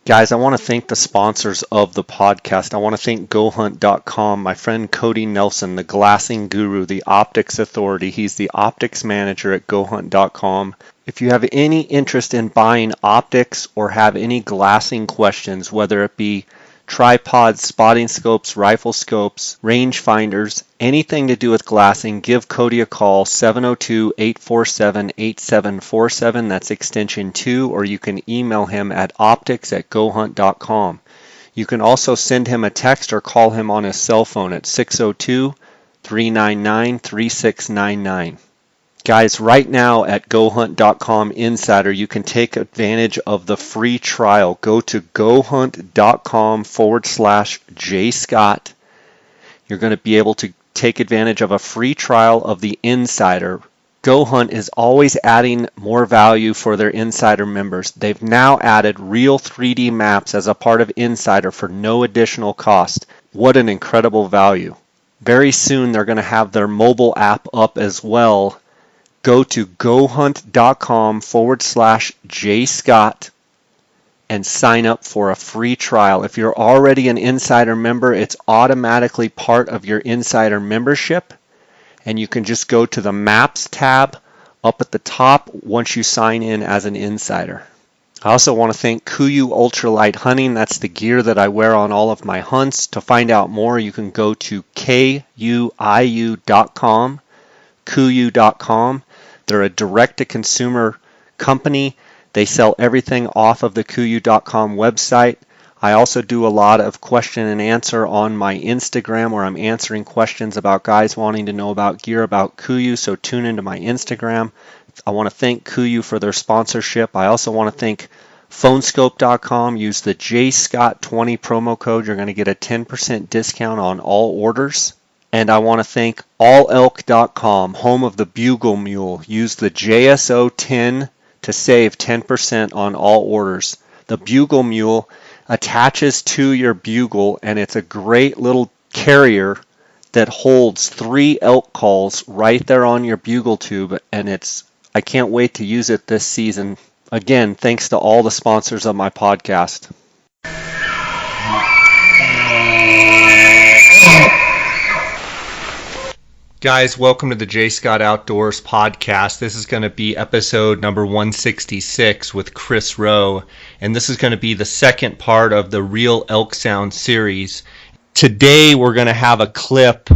Guys, I want to thank the sponsors of the podcast. I want to thank GoHunt.com, my friend Cody Nelson, the glassing guru, the optics authority. He's the optics manager at GoHunt.com. If you have any interest in buying optics or have any glassing questions, whether it be tripods, spotting scopes, rifle scopes, range finders, anything to do with glassing, give Cody a call, 702-847-8747. That's extension 2, or you can email him at optics@gohunt.com. You can also send him a text or call him on his cell phone at 602-399-3699. Guys, right now at GoHunt.com Insider, you can take advantage of the free trial. Go to GoHunt.com/JScott. You're going to be able to take advantage of a free trial of the Insider. GoHunt is always adding more value for their Insider members. They've now added real 3D maps as a part of Insider for no additional cost. What an incredible value. Very soon they're going to have their mobile app up as well. Go to GoHunt.com/JScott and sign up for a free trial. If you're already an Insider member, it's automatically part of your Insider membership, and you can just go to the Maps tab up at the top once you sign in as an Insider. I also want to thank KUIU Ultralight Hunting. That's the gear that I wear on all of my hunts. To find out more, you can go to KUIU.com, KUIU.com. They're a direct-to-consumer company. They sell everything off of the KUIU.com website. I also do a lot of question and answer on my Instagram where I'm answering questions about guys wanting to know about gear about KUIU, so tune into my Instagram. I want to thank KUIU for their sponsorship. I also want to thank Phonescope.com. Use the JScott20 promo code. You're going to get a 10% discount on all orders. And I want to thank allelk.com, home of the Bugle Mule. Use the JSO10 to save 10% on all orders. The Bugle Mule attaches to your bugle, and it's a great little carrier that holds 3 elk calls right there on your bugle tube, and I can't wait to use it this season. Again, thanks to all the sponsors of my podcast. Guys, welcome to the J. Scott Outdoors podcast. This is going to be episode number 166 with Chris Rowe, and this is going to be the second part of the Real Elk Sound series. Today we're going to have a clip.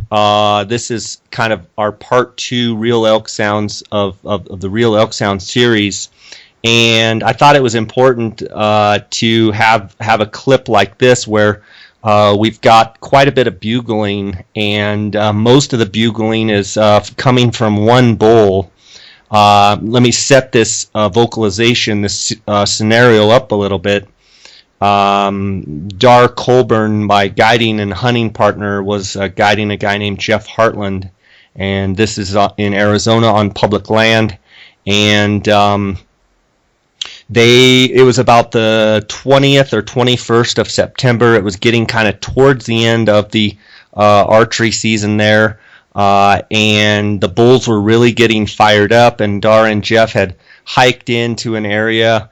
This is kind of our part 2 Real Elk Sounds of the Real Elk Sound series, and I thought it was important to have a clip like this where we've got quite a bit of bugling, and most of the bugling is coming from one bull. Let me set this vocalization, this scenario up a little bit. Dar Colburn, my guiding and hunting partner, was guiding a guy named Jeff Hartland, and this is in Arizona on public land, and it was about the 20th or 21st of September. It was getting kind of towards the end of the archery season there, and the bulls were really getting fired up, and Dar and Jeff had hiked into an area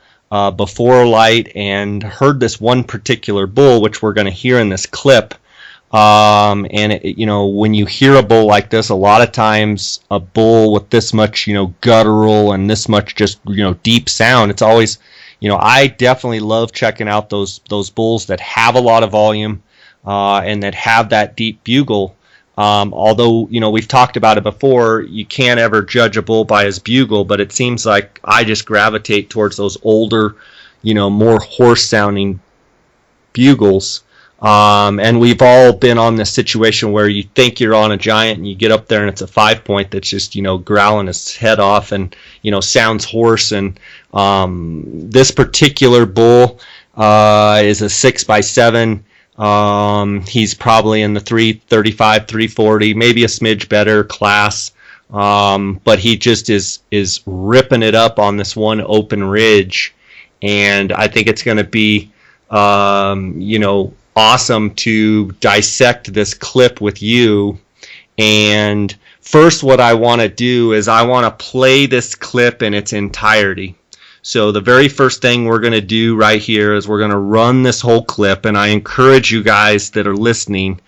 before light and heard this one particular bull, which we're going to hear in this clip. When you hear a bull like this, a lot of times a bull with this much, guttural and this much just, deep sound, it's always, I definitely love checking out those bulls that have a lot of volume, and that have that deep bugle. Although, we've talked about it before, you can't ever judge a bull by his bugle, but it seems like I just gravitate towards those older, more hoarse sounding bugles. And we've all been on this situation where you think you're on a giant and you get up there and it's a 5-point that's just, growling his head off and, sounds hoarse. And this particular bull is a 6x7. He's probably in the 335, 340, maybe a smidge better class. But he just is ripping it up on this one open ridge. And I think it's going to be, awesome to dissect this clip with you. And first, what I want to do is I want to play this clip in its entirety. So the very first thing we're going to do right here is we're going to run this whole clip, and I encourage you guys that are listening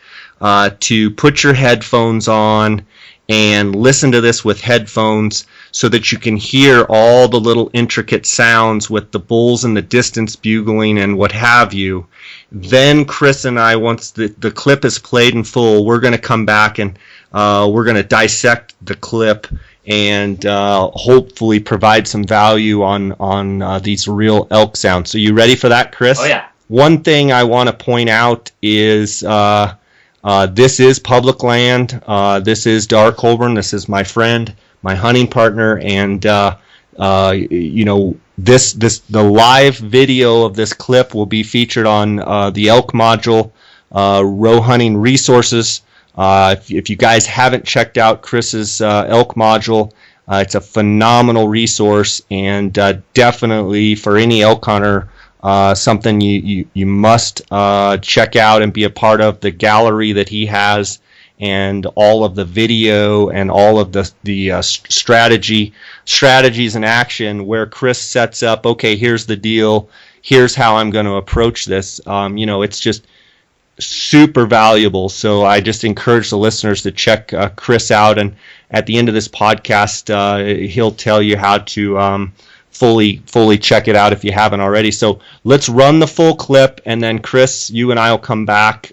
to put your headphones on and listen to this with headphones so that you can hear all the little intricate sounds with the bulls and the distance bugling and what have you. Then Chris and I, once the clip is played in full, we're going to come back and we're going to dissect the clip and hopefully provide some value on these real elk sounds. So you ready for that, Chris? Oh, yeah. One thing I want to point out is this is public land. This is Dar Colburn. This is my friend, my hunting partner, and you know, the live video of this clip will be featured on the elk module, Row Hunting Resources. If you guys haven't checked out Chris's elk module, it's a phenomenal resource, and definitely for any elk hunter, something you must check out and be a part of the gallery that he has, and all of the video and all of the strategies in action where Chris sets up, okay, here's the deal, here's how I'm going to approach this. You know, it's just super valuable. So I just encourage the listeners to check Chris out, and at the end of this podcast, he'll tell you how to fully check it out if you haven't already. So let's run the full clip, and then Chris, you and I will come back.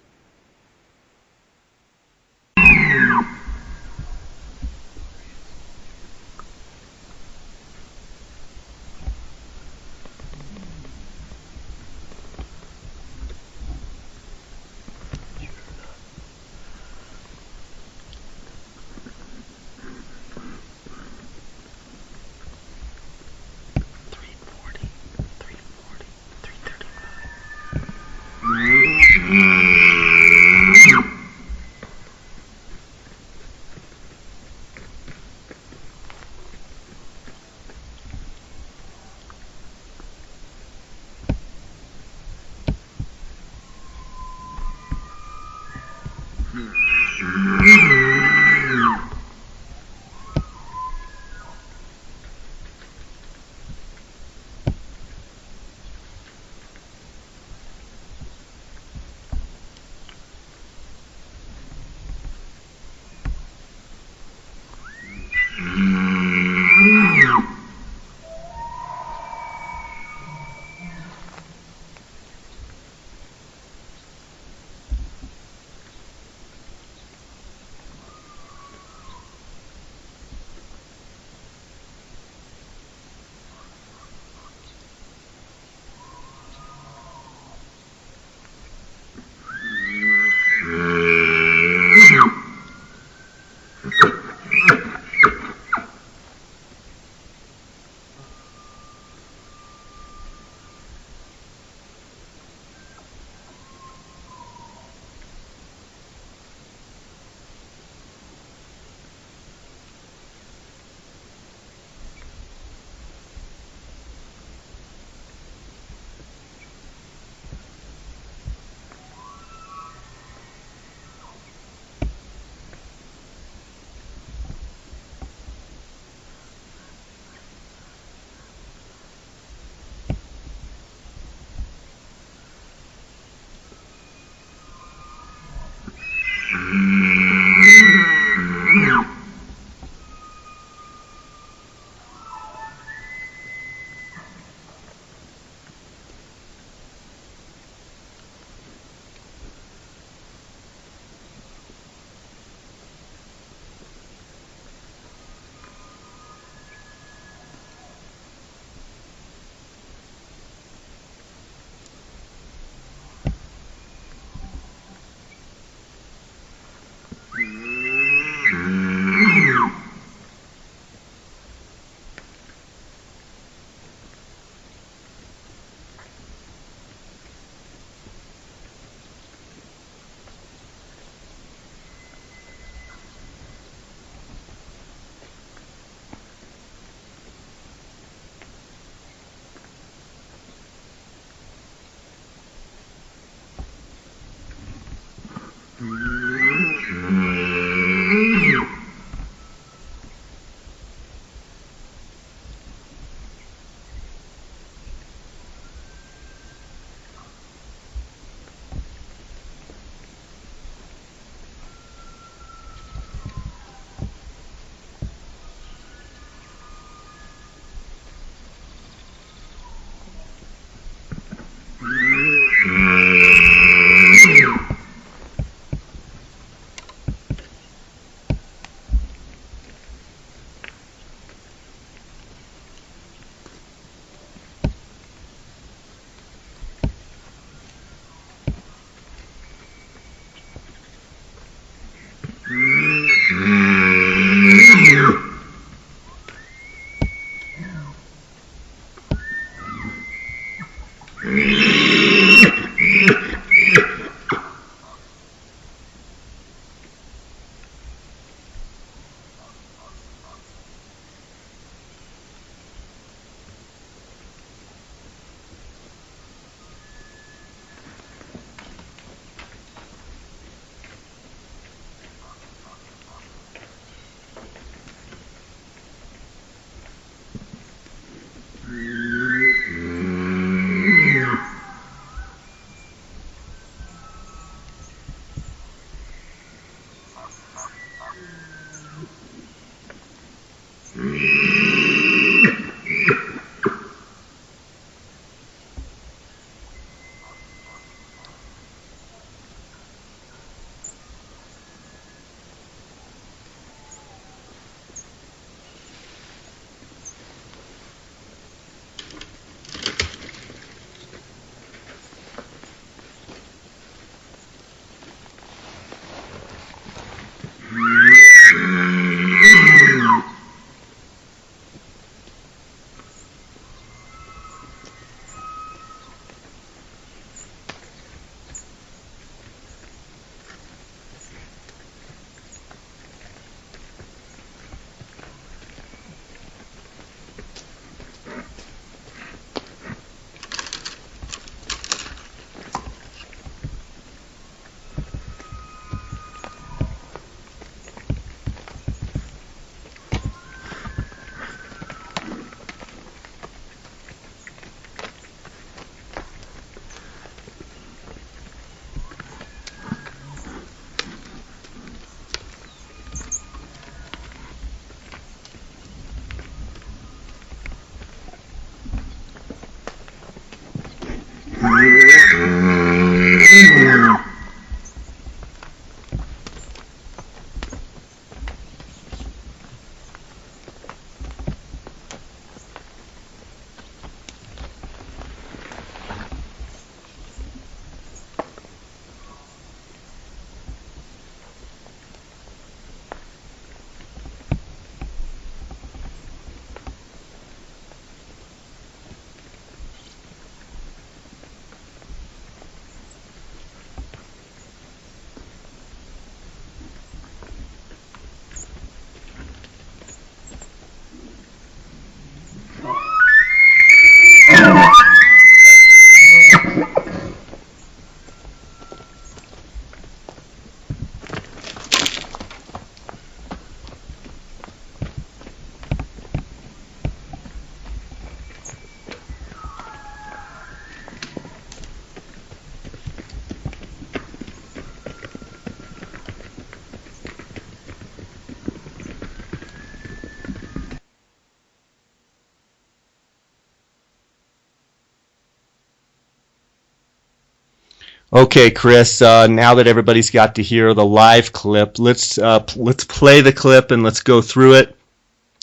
Okay, Chris. Now that everybody's got to hear the live clip, let's play the clip and let's go through it.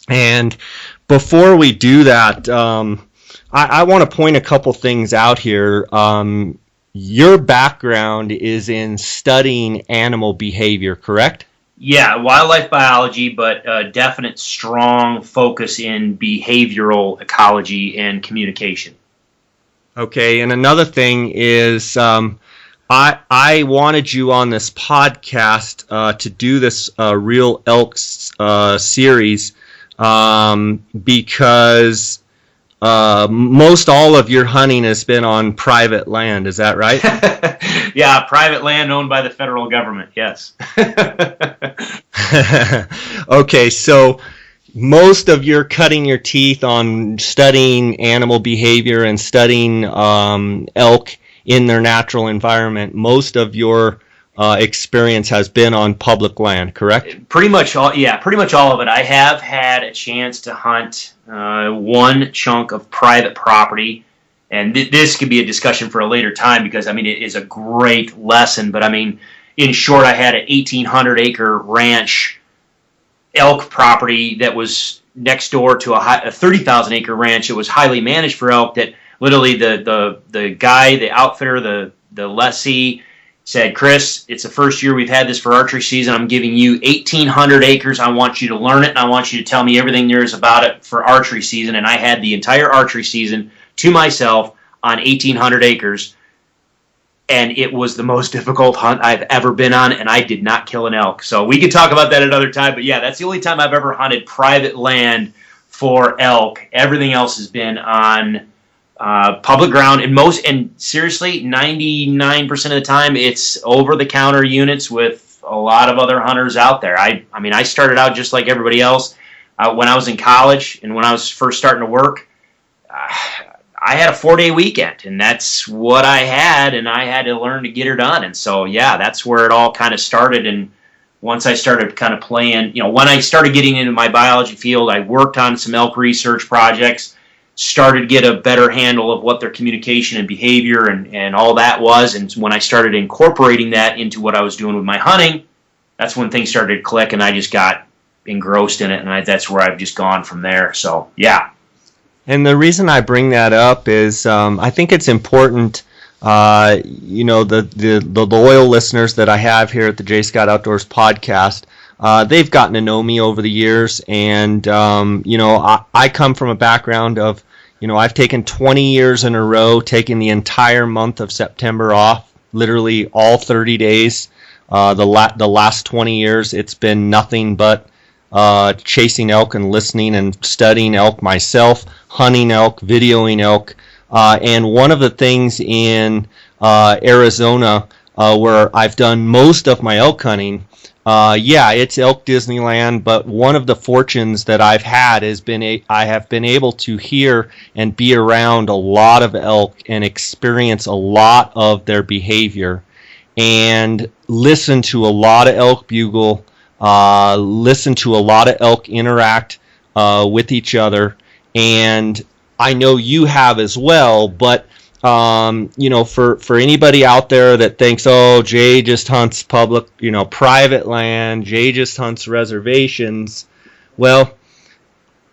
And before we do that, I want to point a couple things out here. Your background is in studying animal behavior, correct? Yeah, wildlife biology, but a definite strong focus in behavioral ecology and communication. Okay, and another thing is I wanted you on this podcast to do this Real Elk series because most all of your hunting has been on private land. Is that right? Yeah, private land owned by the federal government, yes. Okay, so most of your cutting your teeth on studying animal behavior and studying elk in their natural environment, most of your experience has been on public land, correct? Pretty much all of it. I have had a chance to hunt one chunk of private property, and this could be a discussion for a later time because, I mean, it is a great lesson, but I mean, in short, I had an 1,800-acre ranch elk property that was next door to a 30,000-acre ranch. It was highly managed for elk that literally the guy, the outfitter, the lessee said, Chris, it's the first year we've had this for archery season. I'm giving you 1,800 acres. I want you to learn it, and I want you to tell me everything there is about it for archery season. And I had the entire archery season to myself on 1,800 acres, and it was the most difficult hunt I've ever been on, and I did not kill an elk. So we could talk about that another time, but yeah, that's the only time I've ever hunted private land for elk. Everything else has been on public ground, and seriously, 99% of the time, it's over-the-counter units with a lot of other hunters out there. I mean, I started out just like everybody else when I was in college, and when I was first starting to work, I had a 4-day weekend, and that's what I had, and I had to learn to get her done. And so, yeah, that's where it all kind of started. And once I started kind of playing, when I started getting into my biology field, I worked on some elk research projects, started to get a better handle of what their communication and behavior and all that was. And when I started incorporating that into what I was doing with my hunting, that's when things started to click, and I just got engrossed in it, and that's where I've just gone from there. So, yeah. And the reason I bring that up is I think it's important, the loyal listeners that I have here at the J. Scott Outdoors podcast, they've gotten to know me over the years, and, I come from a background of, I've taken 20 years in a row, taking the entire month of September off, literally all 30 days. The last 20 years, it's been nothing but chasing elk and listening and studying elk myself, hunting elk, videoing elk. And one of the things in Arizona where I've done most of my elk hunting, it's elk Disneyland, but one of the fortunes that I've had has been I have been able to hear and be around a lot of elk and experience a lot of their behavior and listen to a lot of elk bugle, listen to a lot of elk interact with each other, and I know you have as well, but For anybody out there that thinks, oh, Jay just hunts public, private land, Jay just hunts reservations. Well,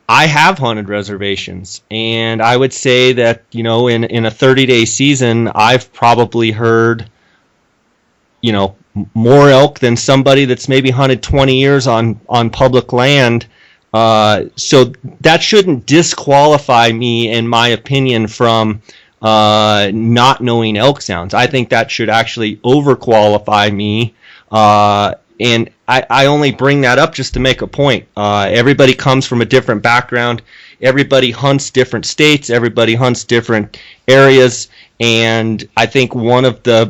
I have hunted reservations, and I would say that, in a 30-day season, I've probably heard, more elk than somebody that's maybe hunted 20 years on public land. So that shouldn't disqualify me, in my opinion, from not knowing elk sounds. I think that should actually overqualify me. And I only bring that up just to make a point. Everybody comes from a different background. Everybody hunts different states. Everybody hunts different areas. And I think one of the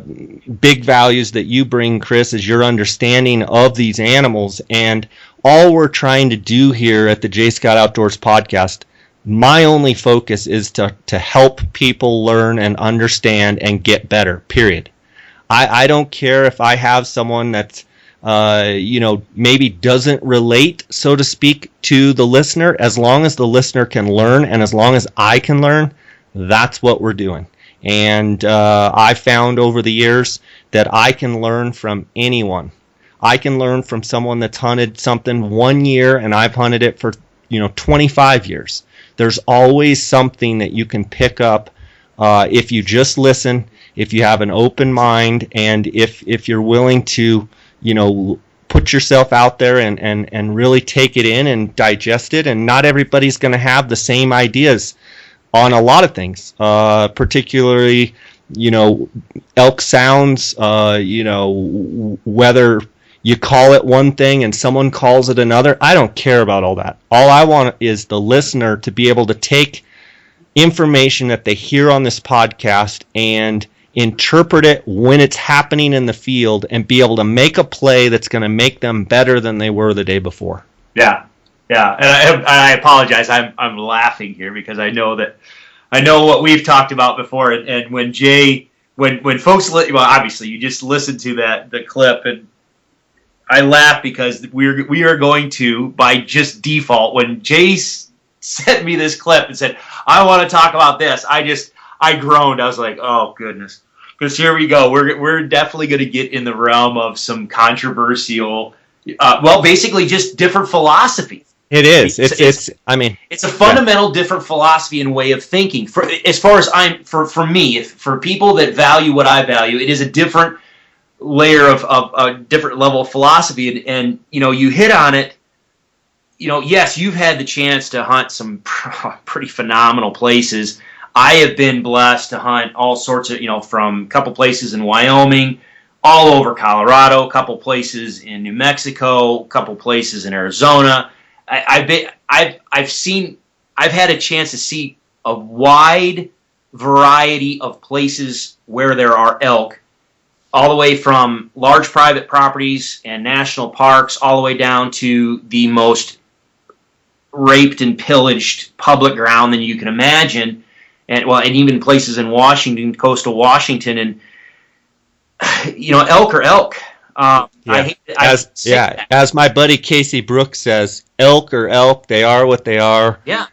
big values that you bring, Chris, is your understanding of these animals. And all we're trying to do here at the J Scott Outdoors podcast, my only focus is to help people learn and understand and get better, period. I don't care if I have someone that's maybe doesn't relate, so to speak, to the listener. As long as the listener can learn and as long as I can learn, that's what we're doing. And I found over the years that I can learn from anyone. I can learn from someone that's hunted something 1 year and I've hunted it for 25 years. There's always something that you can pick up if you just listen, if you have an open mind, and if you're willing to put yourself out there and really take it in and digest it. And not everybody's going to have the same ideas on a lot of things, particularly, elk sounds, whether you call it one thing and someone calls it another. I don't care about all that. All I want is the listener to be able to take information that they hear on this podcast and interpret it when it's happening in the field and be able to make a play that's going to make them better than they were the day before. Yeah. Yeah, and I apologize. I'm laughing here because I know what we've talked about before. And when Jay, when folks, obviously you just listened to the clip, and I laugh because we are going to, by just default, when Jay sent me this clip and said, I want to talk about this, I groaned. I was like, oh goodness, because here we go. We're definitely going to get in the realm of some controversial, basically just different philosophies. It is. It's a fundamental different philosophy and way of thinking. For me, for people that value what I value, it is a different layer of a different level of philosophy. And you hit on it. Yes, you've had the chance to hunt some pretty phenomenal places. I have been blessed to hunt all sorts of, from a couple places in Wyoming, all over Colorado, a couple places in New Mexico, a couple places in Arizona. I've had a chance to see a wide variety of places where there are elk, all the way from large private properties and national parks, all the way down to the most raped and pillaged public ground than you can imagine, and even places in Washington, coastal Washington, and elk are elk. As my buddy Casey Brooks says, elk are elk. They are what they are. Yeah.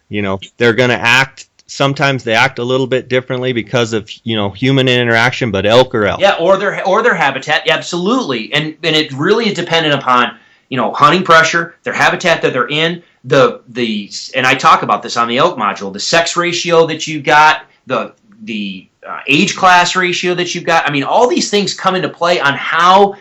They're going to act. Sometimes they act a little bit differently because of human interaction, but elk are elk. Yeah, or their habitat. Absolutely, and it really is dependent upon hunting pressure, their habitat that they're in, and I talk about this on the elk module, the sex ratio that you've got, the age class ratio that you've got. I mean, all these things come into play on how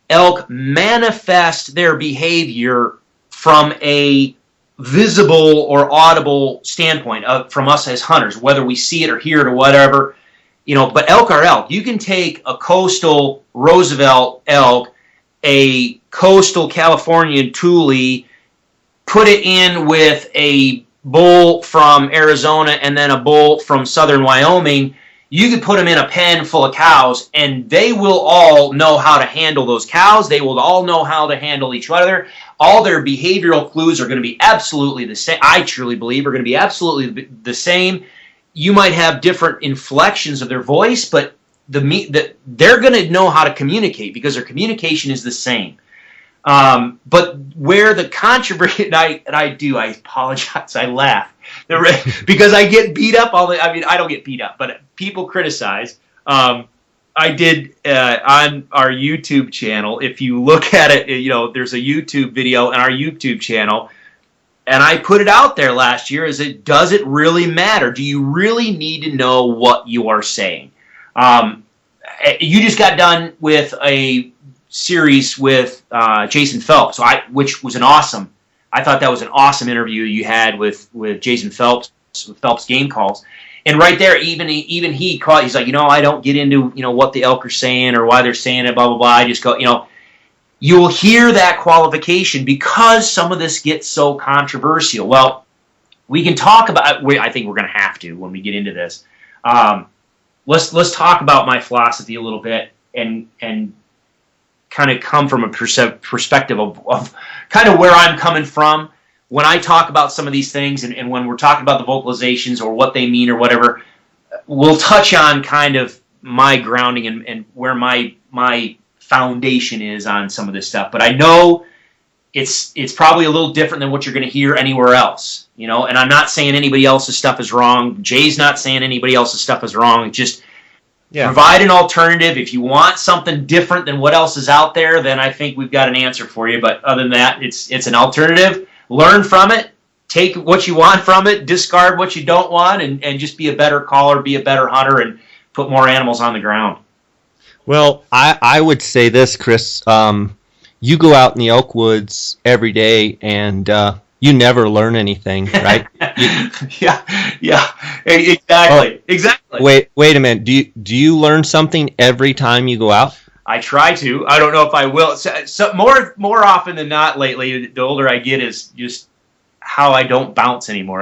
elk manifest their behavior from a visible or audible standpoint from us as hunters, whether we see it or hear it or whatever. But elk are elk. You can take a coastal Roosevelt elk, a coastal Californian Thule, put it in with a bull from Arizona and then a bull from southern Wyoming. You could put them in a pen full of cows, and they will all know how to handle those cows. They will all know how to handle each other. All their behavioral clues are going to be absolutely the same. I truly believe are going to be absolutely the same. You might have different inflections of their voice, but they're going to know how to communicate because their communication is the same. But where the controversy, and I apologize, I laugh. Because I get beat up I mean, I don't get beat up, but people criticize. I did on our YouTube channel. If you look at it, there's a YouTube video on our YouTube channel, and I put it out there last year. Does it really matter? Do you really need to know what you are saying? You just got done with a series with Jason Phelps, which was I thought that was an awesome interview you had with Jason Phelps, with Phelps Game Calls. And right there, even he's like, I don't get into, what the elk are saying or why they're saying it, blah, blah, blah. I just go, you'll hear that qualification because some of this gets so controversial. Well, we can talk about, I think we're going to have to when we get into this. Let's talk about my philosophy a little bit and kind of come from a perspective of kind of where I'm coming from when I talk about some of these things, and when we're talking about the vocalizations or what they mean or whatever. We'll touch on kind of my grounding and where my foundation is on some of this stuff. But I know it's probably a little different than what you're going to hear anywhere else, and I'm not saying anybody else's stuff is wrong. Jay's not saying anybody else's stuff is wrong. Just provide an alternative. If you want something different than what else is out there, then I think we've got an answer for you. But other than that, it's an alternative. Learn from it. Take what you want from it. Discard what you don't want, and just be a better caller, be a better hunter, and put more animals on the ground. Well, I would say this, Chris. You go out in the elk woods every day, and you never learn anything, right? Yeah, exactly. Wait a minute. Do you learn something every time you go out? I try to. I don't know if I will. So more often than not lately, the older I get, is just how I don't bounce anymore.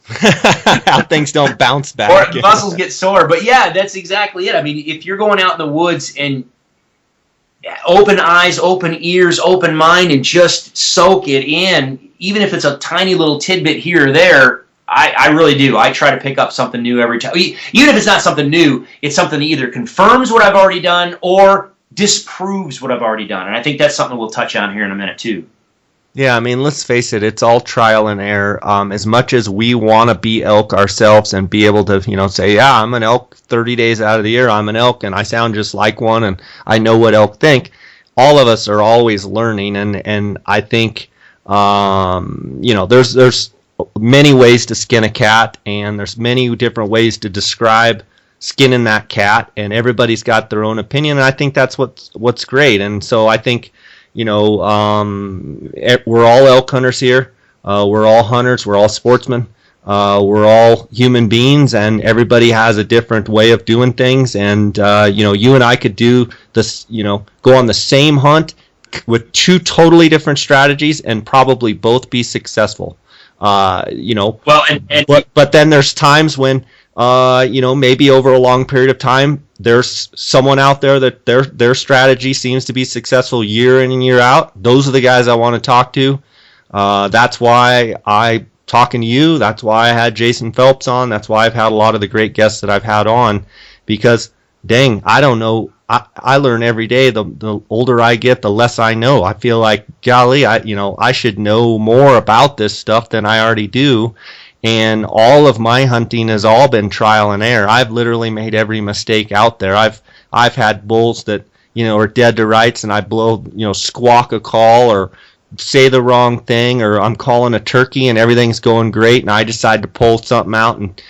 How things don't bounce back. Or muscles get sore. But yeah, that's exactly it. I mean, if you're going out in the woods and open eyes, open ears, open mind, and just soak it in, even if it's a tiny little tidbit here or there, I really do. I try to pick up something new every time. Even if it's not something new, it's something that either confirms what I've already done or disproves what I've already done. And I think that's something we'll touch on here in a minute, too. Yeah, I mean, let's face it, it's all trial and error. As much as we want to be elk ourselves and be able to, say, yeah, I'm an elk 30 days out of the year, I'm an elk, and I sound just like one, and I know what elk think, all of us are always learning, and I think, there's many ways to skin a cat, and there's many different ways to describe skinning that cat, and everybody's got their own opinion, and I think that's what's great. And so I think, we're all elk hunters here. We're all hunters. We're all sportsmen. We're all human beings, and everybody has a different way of doing things. And you and I could do this, go on the same hunt with two totally different strategies and probably both be successful. Well, but then there's times when maybe over a long period of time, there's someone out there that their strategy seems to be successful year in and year out. Those are the guys I want to talk to. That's why I'm talking to you. That's why I had Jason Phelps on. That's why I've had a lot of the great guests that I've had on, because dang, I don't know. I learn every day. The older I get, the less I know. I feel like, golly, I should know more about this stuff than I already do. And all of my hunting has all been trial and error. I've literally made every mistake out there. I've had bulls that are dead to rights, and I blow squawk a call or say the wrong thing, or I'm calling a turkey and everything's going great, and I decide to pull something out and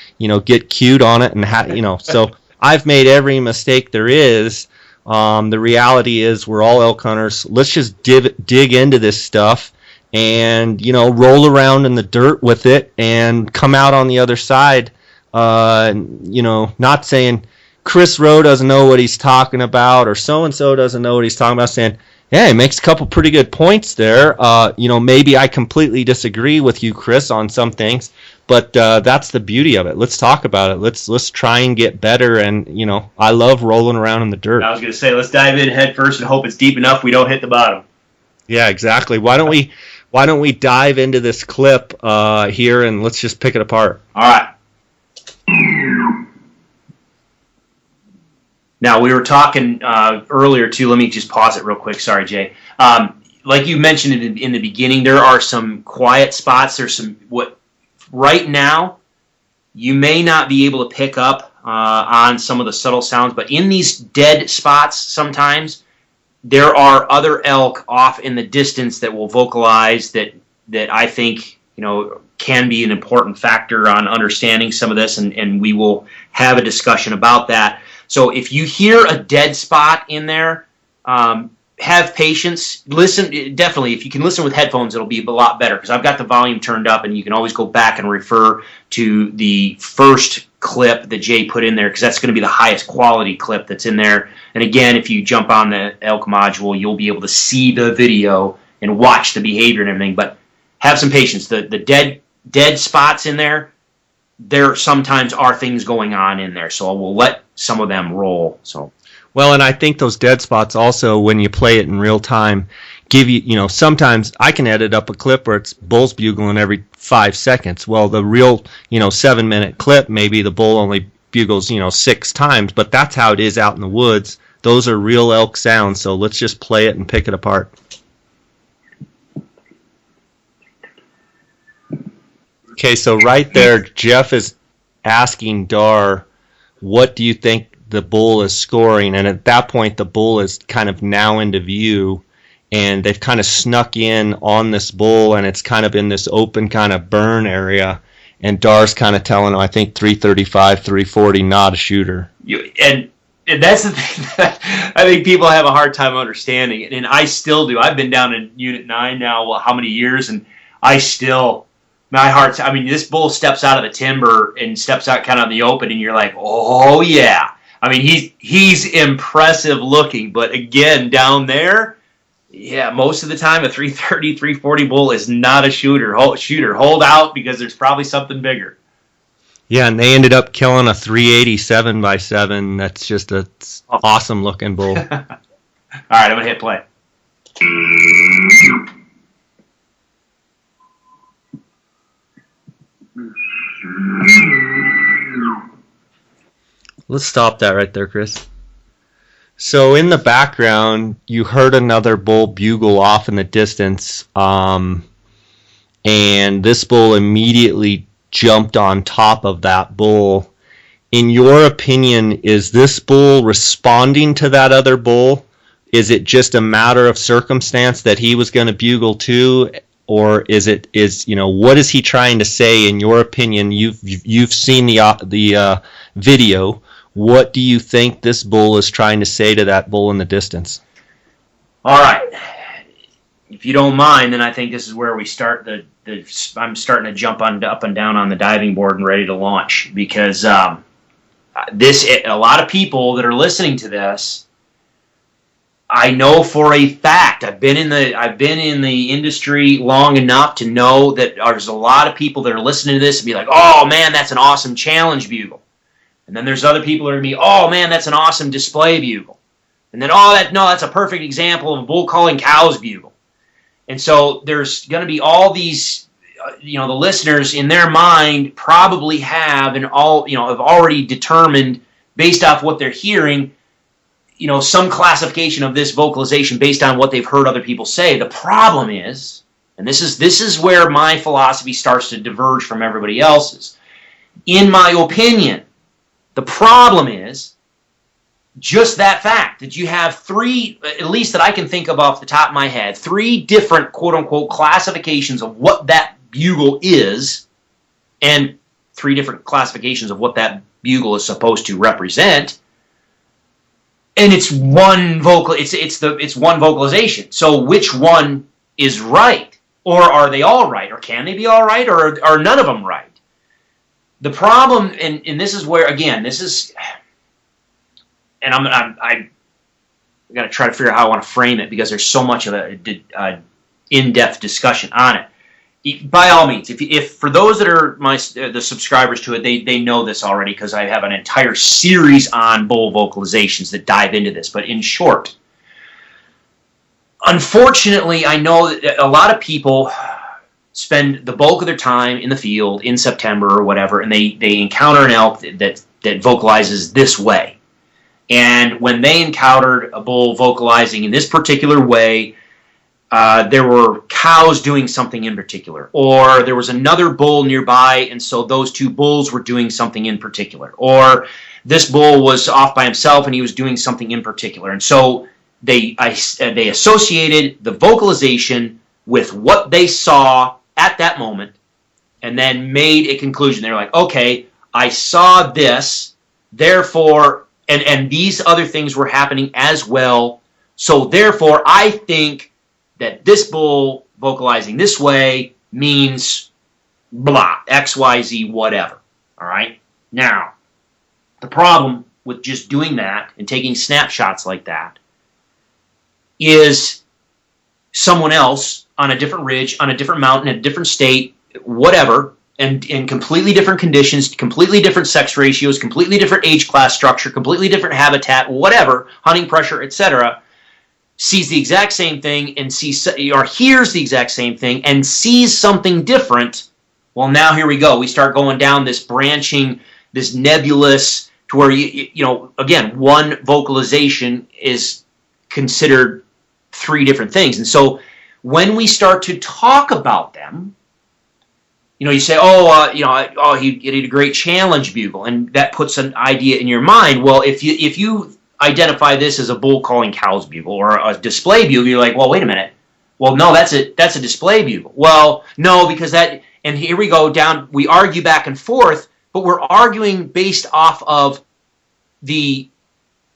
get cute on it, and so. I've made every mistake there is. The reality is we're all elk hunters. Let's just dig into this stuff and, roll around in the dirt with it and come out on the other side, not saying Chris Rowe doesn't know what he's talking about or so-and-so doesn't know what he's talking about, saying, yeah, he makes a couple pretty good points there. Maybe I completely disagree with you, Chris, on some things. But that's the beauty of it. Let's talk about it. Let's try and get better. And I love rolling around in the dirt. I was going to say, let's dive in head first and hope it's deep enough we don't hit the bottom. Yeah, exactly. Why don't we dive into this clip here and let's just pick it apart. All right. Now, we were talking earlier too. Let me just pause it real quick. Sorry, Jay. Like you mentioned in the beginning, there are some quiet spots. There's some right now, you may not be able to pick up on some of the subtle sounds, but in these dead spots sometimes, there are other elk off in the distance that will vocalize that I think, can be an important factor on understanding some of this, and we will have a discussion about that. So if you hear a dead spot in there, have patience. Listen, definitely, if you can listen with headphones, it'll be a lot better, because I've got the volume turned up, and you can always go back and refer to the first clip that Jay put in there, because that's going to be the highest quality clip that's in there. And again, if you jump on the elk module, you'll be able to see the video and watch the behavior and everything. But have some patience. The dead spots in there, there sometimes are things going on in there, so we'll let some of them roll. So. Well, and I think those dead spots also, when you play it in real time, give you, sometimes I can edit up a clip where it's bulls bugling every 5 seconds. Well, the real, 7-minute clip, maybe the bull only bugles, 6 times, but that's how it is out in the woods. Those are real elk sounds, so let's just play it and pick it apart. Okay, so right there, Jeff is asking Dar, what do you think the bull is scoring? And at that point, the bull is kind of now into view, and they've kind of snuck in on this bull, and it's kind of in this open kind of burn area, and Dar's kind of telling him, I think 335, 340, not a shooter. And that's the thing that I think people have a hard time understanding, and I still do. I've been down in Unit 9 now, how many years, and I still, my heart's, this bull steps out of the timber and steps out kind of in the open, and you're like, oh yeah. He's impressive looking, but again, down there, yeah, most of the time a 330, 340 bull is not a shooter. Hold out, because there's probably something bigger. Yeah, and they ended up killing a 380 7x7. That's just an awesome looking bull. All right, I'm going to hit play. Let's stop that right there, Chris. So in the background, you heard another bull bugle off in the distance, and this bull immediately jumped on top of that bull. In your opinion, is this bull responding to that other bull? Is it just a matter of circumstance that he was going to bugle too? Or what is he trying to say? In your opinion, you've seen the video. What do you think this bull is trying to say to that bull in the distance? All right. If you don't mind, then I think this is where we start I'm starting to jump up and down on the diving board and ready to launch, because a lot of people that are listening to this, I know for a fact, I've been in the industry long enough to know that there's a lot of people that are listening to this and be like, oh man, that's an awesome challenge bugle. And then there's other people that are going to be, oh man, that's an awesome display bugle. And then, that's a perfect example of a bull calling cows bugle. And so there's going to be all these, the listeners in their mind probably have have already determined, based off what they're hearing, some classification of this vocalization based on what they've heard other people say. The problem is, and this is where my philosophy starts to diverge from everybody else's, in my opinion, the problem is just that fact that you have 3, at least that I can think of off the top of my head, 3 different quote-unquote classifications of what that bugle is, and 3 different classifications of what that bugle is supposed to represent. And it's one it's one vocalization. So which one is right? Or are they all right? Or can they be all right? Or are none of them right? The problem, and this is where, again, this is, and I'm going to try to figure out how I want to frame it, because there's so much of a in-depth discussion on it. By all means, if for those that are the subscribers to it, they know this already, because I have an entire series on bull vocalizations that dive into this. But in short, unfortunately, I know that a lot of people spend the bulk of their time in the field in September or whatever, and they encounter an elk that vocalizes this way. And when they encountered a bull vocalizing in this particular way, there were cows doing something in particular, or there was another bull nearby, and so those two bulls were doing something in particular, or this bull was off by himself and he was doing something in particular. And so they associated the vocalization with what they saw at that moment and then made a conclusion. They're like, okay, I saw this, therefore, and these other things were happening as well, so therefore I think that this bull vocalizing this way means blah, X, Y, Z, whatever. All right? Now, the problem with just doing that and taking snapshots like that is someone else on a different ridge, on a different mountain, in a different state, whatever, and in completely different conditions, completely different sex ratios, completely different age class structure, completely different habitat, whatever, hunting pressure, etc., sees the exact same thing and hears the exact same thing and sees something different. Well, now here we go. We start going down this branching, this nebulous, to where again, one vocalization is considered three different things. And so when we start to talk about them, you say, he did a great challenge bugle, and that puts an idea in your mind. Well, if you identify this as a bull calling cows bugle or a display bugle, you're like, well, wait a minute. Well, no, that's a display bugle. Well, no, because that, and here we go down, we argue back and forth, but we're arguing based off of the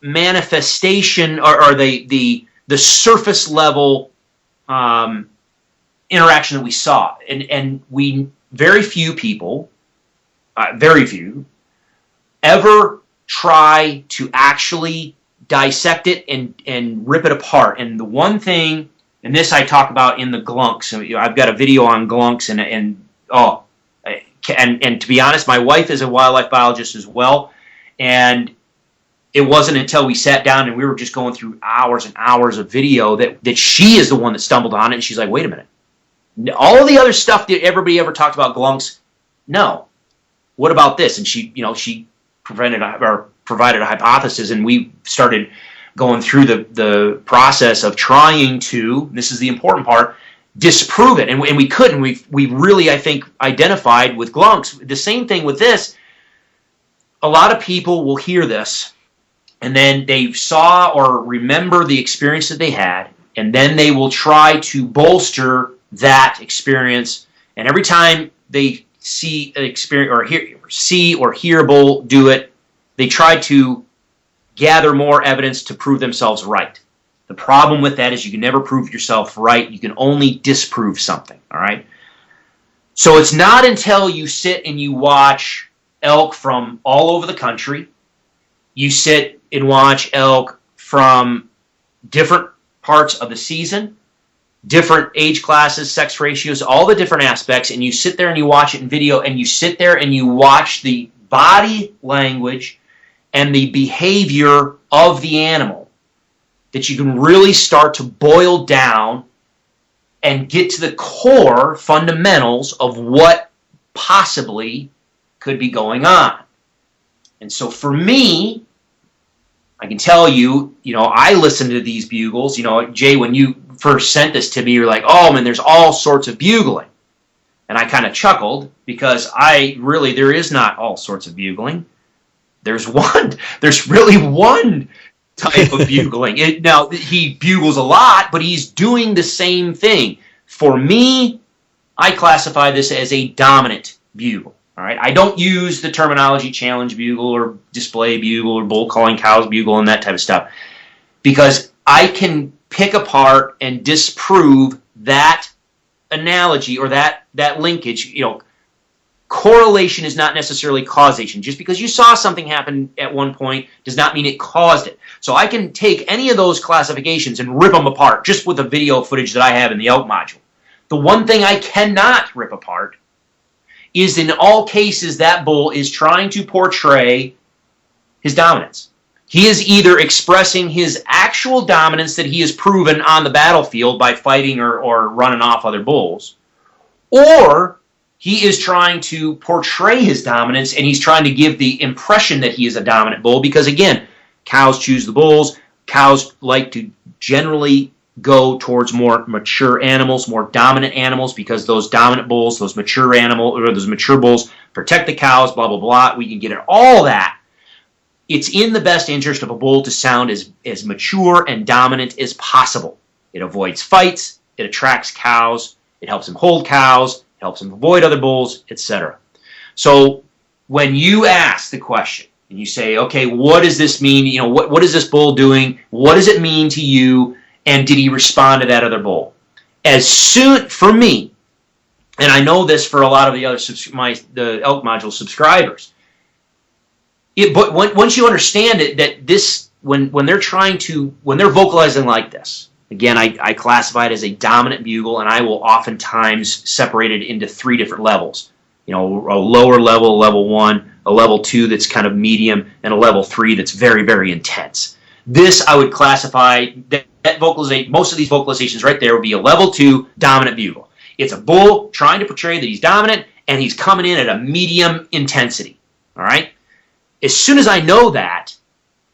manifestation or the surface level interaction that we saw. And very few people, ever try to actually dissect it and rip it apart. And the one thing, and this I talk about in the glunks. So, I've got a video on glunks, and to be honest, my wife is a wildlife biologist as well, and it wasn't until we sat down and we were just going through hours and hours of video that she is the one that stumbled on it, and she's like, wait a minute. All the other stuff that everybody ever talked about glunks, no. What about this? And she provided a hypothesis, and we started going through the process of trying to, this is the important part, disprove it. And we couldn't. We really, I think, identified with glunks. The same thing with this. A lot of people will hear this, and then they saw or remember the experience that they had, and then they will try to bolster that experience. And every time they see an experience or hear a bull do it, they try to gather more evidence to prove themselves right. The problem with that is you can never prove yourself right. You can only disprove something, all right? So it's not until you sit and you watch elk from all over the country, you sit and watch elk from different parts of the season, different age classes, sex ratios, all the different aspects, and you sit there and you watch it in video, and you sit there and you watch the body language and the behavior of the animal, that you can really start to boil down and get to the core fundamentals of what possibly could be going on. And so for me, I can tell you, I listen to these bugles. Jay, when you first sent this to me, you're like, oh man, there's all sorts of bugling. And I kind of chuckled because there is not all sorts of bugling. There's really one type of bugling. Now, he bugles a lot, but he's doing the same thing. For me, I classify this as a dominant bugle. All right, I don't use the terminology challenge bugle or display bugle or bull calling cows bugle and that type of stuff, because I can pick apart and disprove that analogy or that linkage. Correlation is not necessarily causation. Just because you saw something happen at one point does not mean it caused it. So I can take any of those classifications and rip them apart just with the video footage that I have in the elk module. The one thing I cannot rip apart is in all cases that bull is trying to portray his dominance. He is either expressing his actual dominance that he has proven on the battlefield by fighting or running off other bulls, or he is trying to portray his dominance and he's trying to give the impression that he is a dominant bull because, again, cows choose the bulls. Cows like to generally go towards more mature animals, more dominant animals, because those dominant bulls, those mature bulls protect the cows, blah, blah, blah. We can get at all that. It's in the best interest of a bull to sound as mature and dominant as possible. It avoids fights, it attracts cows, it helps him hold cows, it helps him avoid other bulls, etc. So when you ask the question and you say, okay, what does this mean? What is this bull doing? What does it mean to you? And did he respond to that other bull? For me, and I know this for a lot of the other the Elk Module subscribers, but once you understand it, that this when they're vocalizing like this, again, I classify it as a dominant bugle, and I will oftentimes separate it into 3 different levels. A lower level, level 1, a level 2 that's kind of medium, and a level 3 that's very, very intense. This I would classify most of these vocalizations right there would be a level 2 dominant bugle. It's a bull trying to portray that he's dominant, and he's coming in at a medium intensity. All right. As soon as I know that,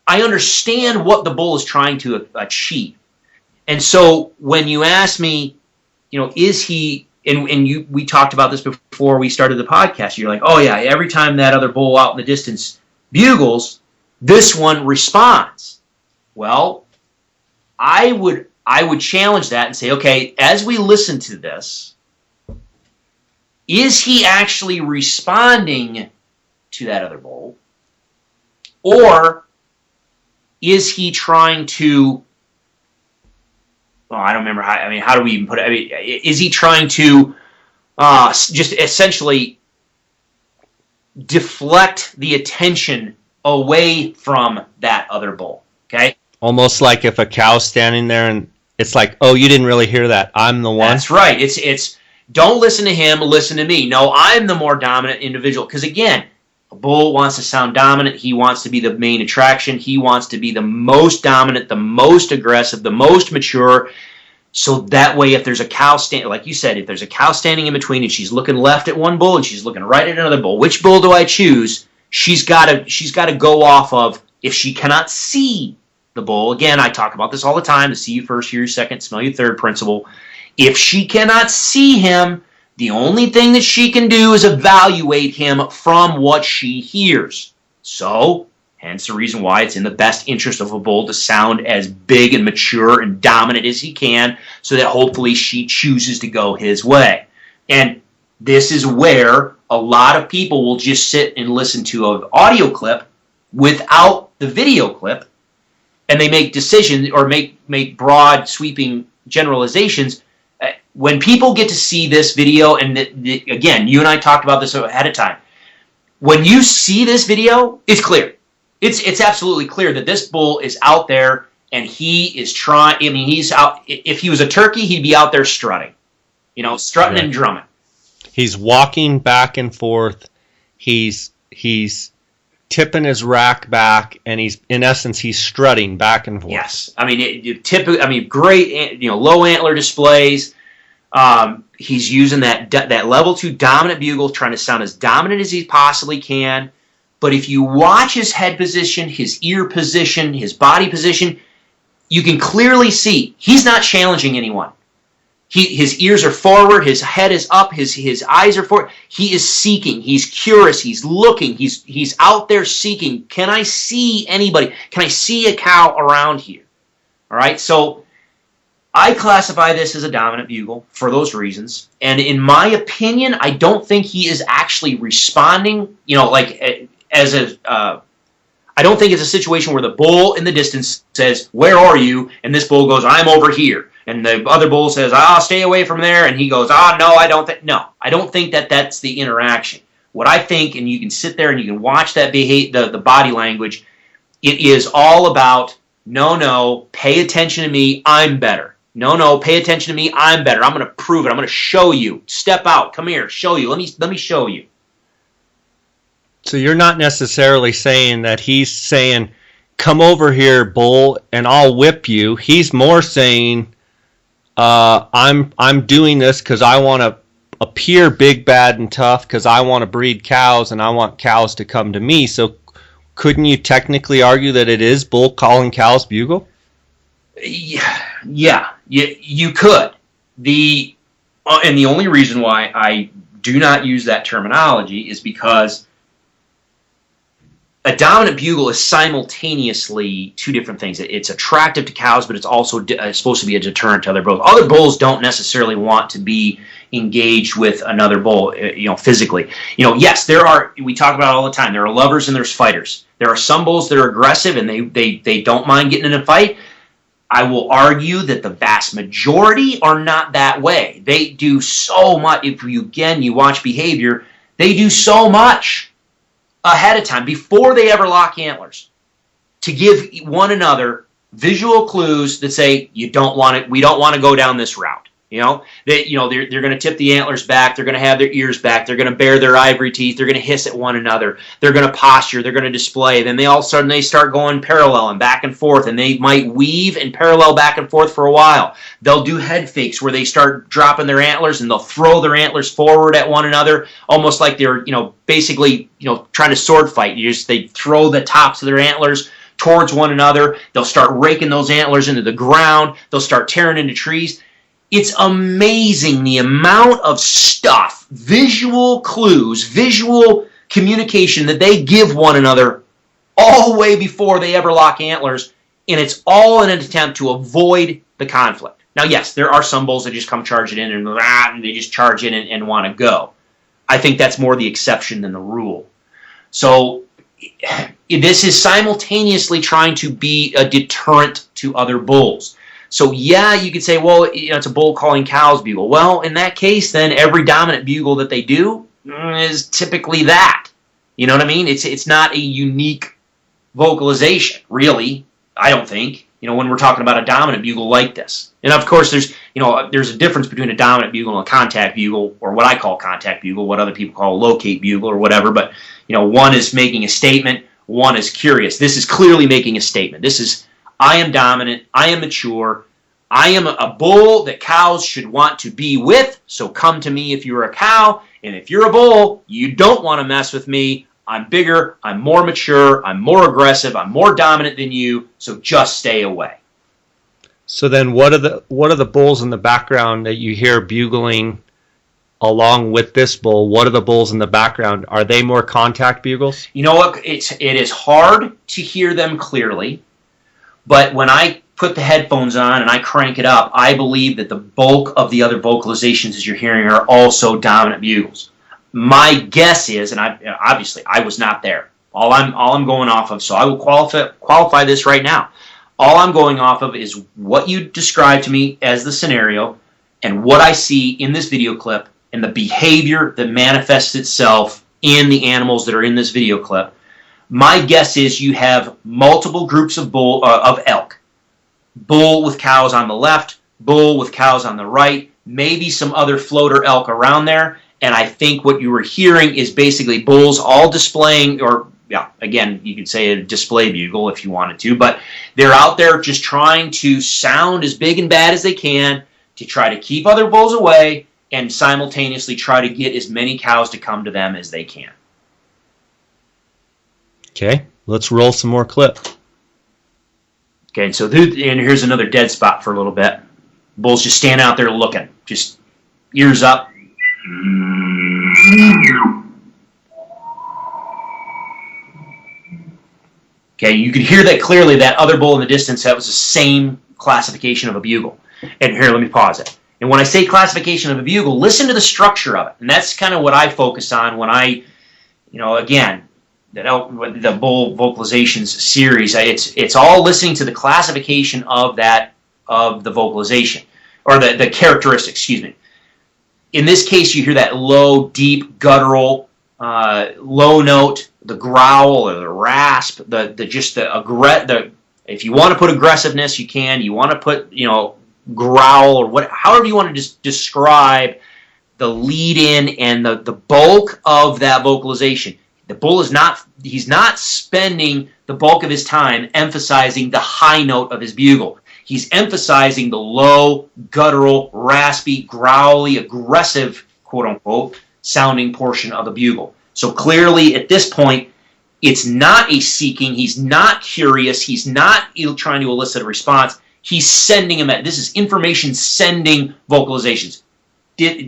I understand what the bull is trying to achieve. And so when you ask me, is he, we talked about this before we started the podcast, you're like, oh yeah, every time that other bull out in the distance bugles, this one responds. Well, I would challenge that and say, okay, as we listen to this, is he actually responding to that other bull? Or is he trying to, I don't remember how do we even put it? Is he trying to just essentially deflect the attention away from that other bull? Okay? Almost like if a cow's standing there and it's like, oh, you didn't really hear that. I'm the one. That's right. It's don't listen to him, listen to me. No, I'm the more dominant individual. Because again, a bull wants to sound dominant. He wants to be the main attraction. He wants to be the most dominant, the most aggressive, the most mature. So that way, if there's a cow like you said, if there's a cow standing in between and she's looking left at one bull and she's looking right at another bull, which bull do I choose? She's got to go off of, if she cannot see the bull. Again, I talk about this all the time, the see you first, hear you second, smell you third principle. If she cannot see him, the only thing that she can do is evaluate him from what she hears. So, hence the reason why it's in the best interest of a bull to sound as big and mature and dominant as he can, so that hopefully she chooses to go his way. And this is where a lot of people will just sit and listen to an audio clip without the video clip, and they make decisions or make broad, sweeping generalizations. When people get to see this video, and again, you and I talked about this ahead of time, when you see this video, it's clear. It's absolutely clear that this bull is out there and he is trying. He's out. If he was a turkey, he'd be out there strutting, strutting and drumming. He's walking back and forth. He's tipping his rack back, and he's strutting back and forth. Yes, great. Low antler displays. He's using that level 2 dominant bugle, trying to sound as dominant as he possibly can. But if you watch his head position, his ear position, his body position, you can clearly see he's not challenging anyone. His ears are forward, his head is up, his eyes are forward. He is seeking, he's curious, he's looking, he's out there seeking. Can I see anybody? Can I see a cow around here? All right, so I classify this as a dominant bugle for those reasons. And in my opinion, I don't think he is actually responding, I don't think it's a situation where the bull in the distance says, "Where are you?" And this bull goes, "I'm over here." And the other bull says, "I'll stay away from there." And he goes, "No, I don't think." No, I don't think that's the interaction. What I think, and you can sit there and you can watch that the body language, it is all about, no, pay attention to me, I'm better. No, pay attention to me, I'm better. I'm going to prove it. I'm going to show you. Step out. Come here. Show you. Let me show you. So you're not necessarily saying that he's saying, "Come over here, bull, and I'll whip you." He's more saying, I'm doing this because I want to appear big, bad, and tough, because I want to breed cows and I want cows to come to me. So couldn't you technically argue that it is bull calling cows bugle? Yeah, Yeah, you could. And the only reason why I do not use that terminology is because a dominant bugle is simultaneously two different things. It's attractive to cows, but it's also supposed to be a deterrent to other bulls. Other bulls don't necessarily want to be engaged with another bull, physically. Yes, we talk about it all the time. There are lovers and there's fighters. There are some bulls that are aggressive and they don't mind getting in a fight. I will argue that the vast majority are not that way. They do so much. If you watch behavior, they do so much ahead of time, before they ever lock antlers, to give one another visual clues that say, we don't want to go down this route. They're going to tip the antlers back. They're going to have their ears back. They're going to bare their ivory teeth. They're going to hiss at one another. They're going to posture. They're going to display. Then all of a sudden they start going parallel and back and forth, and they might weave and parallel back and forth for a while. They'll do head fakes where they start dropping their antlers and they'll throw their antlers forward at one another, almost like they're basically trying to sword fight. They throw the tops of their antlers towards one another. They'll start raking those antlers into the ground. They'll start tearing into trees. It's amazing the amount of stuff, visual clues, visual communication that they give one another all the way before they ever lock antlers, and it's all in an attempt to avoid the conflict. Now, yes, there are some bulls that just come charging in and they just charge in and want to go. I think that's more the exception than the rule. So this is simultaneously trying to be a deterrent to other bulls. So yeah, you could say, well, it's a bull calling cows bugle. Well, in that case, then every dominant bugle that they do is typically that. You know what I mean? It's not a unique vocalization, really. I don't think. When we're talking about a dominant bugle like this. And of course, there's a difference between a dominant bugle and a contact bugle, or what I call contact bugle, what other people call a locate bugle or whatever. But one is making a statement, one is curious. This is clearly making a statement. This is, I am dominant, I am mature, I am a bull that cows should want to be with, so come to me if you're a cow, and if you're a bull, you don't want to mess with me. I'm bigger, I'm more mature, I'm more aggressive, I'm more dominant than you, so just stay away. So then what are the bulls in the background that you hear bugling along with this bull? What are the bulls in the background? Are they more contact bugles? You know what? It is hard to hear them clearly. But when I put the headphones on and I crank it up, I believe that the bulk of the other vocalizations as you're hearing are also dominant bugles. My guess is, and obviously I was not there. All I'm going off of, so I will qualify this right now. All I'm going off of is what you described to me as the scenario and what I see in this video clip and the behavior that manifests itself in the animals that are in this video clip. My guess is you have multiple groups of elk. Bull with cows on the left, bull with cows on the right, maybe some other floater elk around there. And I think what you were hearing is basically bulls all displaying, or again, you could say a display bugle if you wanted to, but they're out there just trying to sound as big and bad as they can to try to keep other bulls away and simultaneously try to get as many cows to come to them as they can. Okay, let's roll some more clip. Okay, so here's another dead spot for a little bit. Bulls just stand out there looking, just ears up. Okay, you could hear that clearly, that other bull in the distance, that was the same classification of a bugle. And here, let me pause it. And when I say classification of a bugle, listen to the structure of it. And that's kind of what I focus on when I, again, the bull vocalizations series. It's all listening to the classification of the vocalization, or the characteristics, excuse me. In this case, you hear that low, deep, guttural, low note, the growl or the rasp, if you want to put aggressiveness, you can. You want to put, growl or however you want to just describe the lead in and the bulk of that vocalization. The bull he's not spending the bulk of his time emphasizing the high note of his bugle. He's emphasizing the low, guttural, raspy, growly, aggressive, quote-unquote, sounding portion of the bugle. So clearly, at this point, it's not a seeking. He's not curious. He's not trying to elicit a response. He's sending them. This is information sending vocalizations.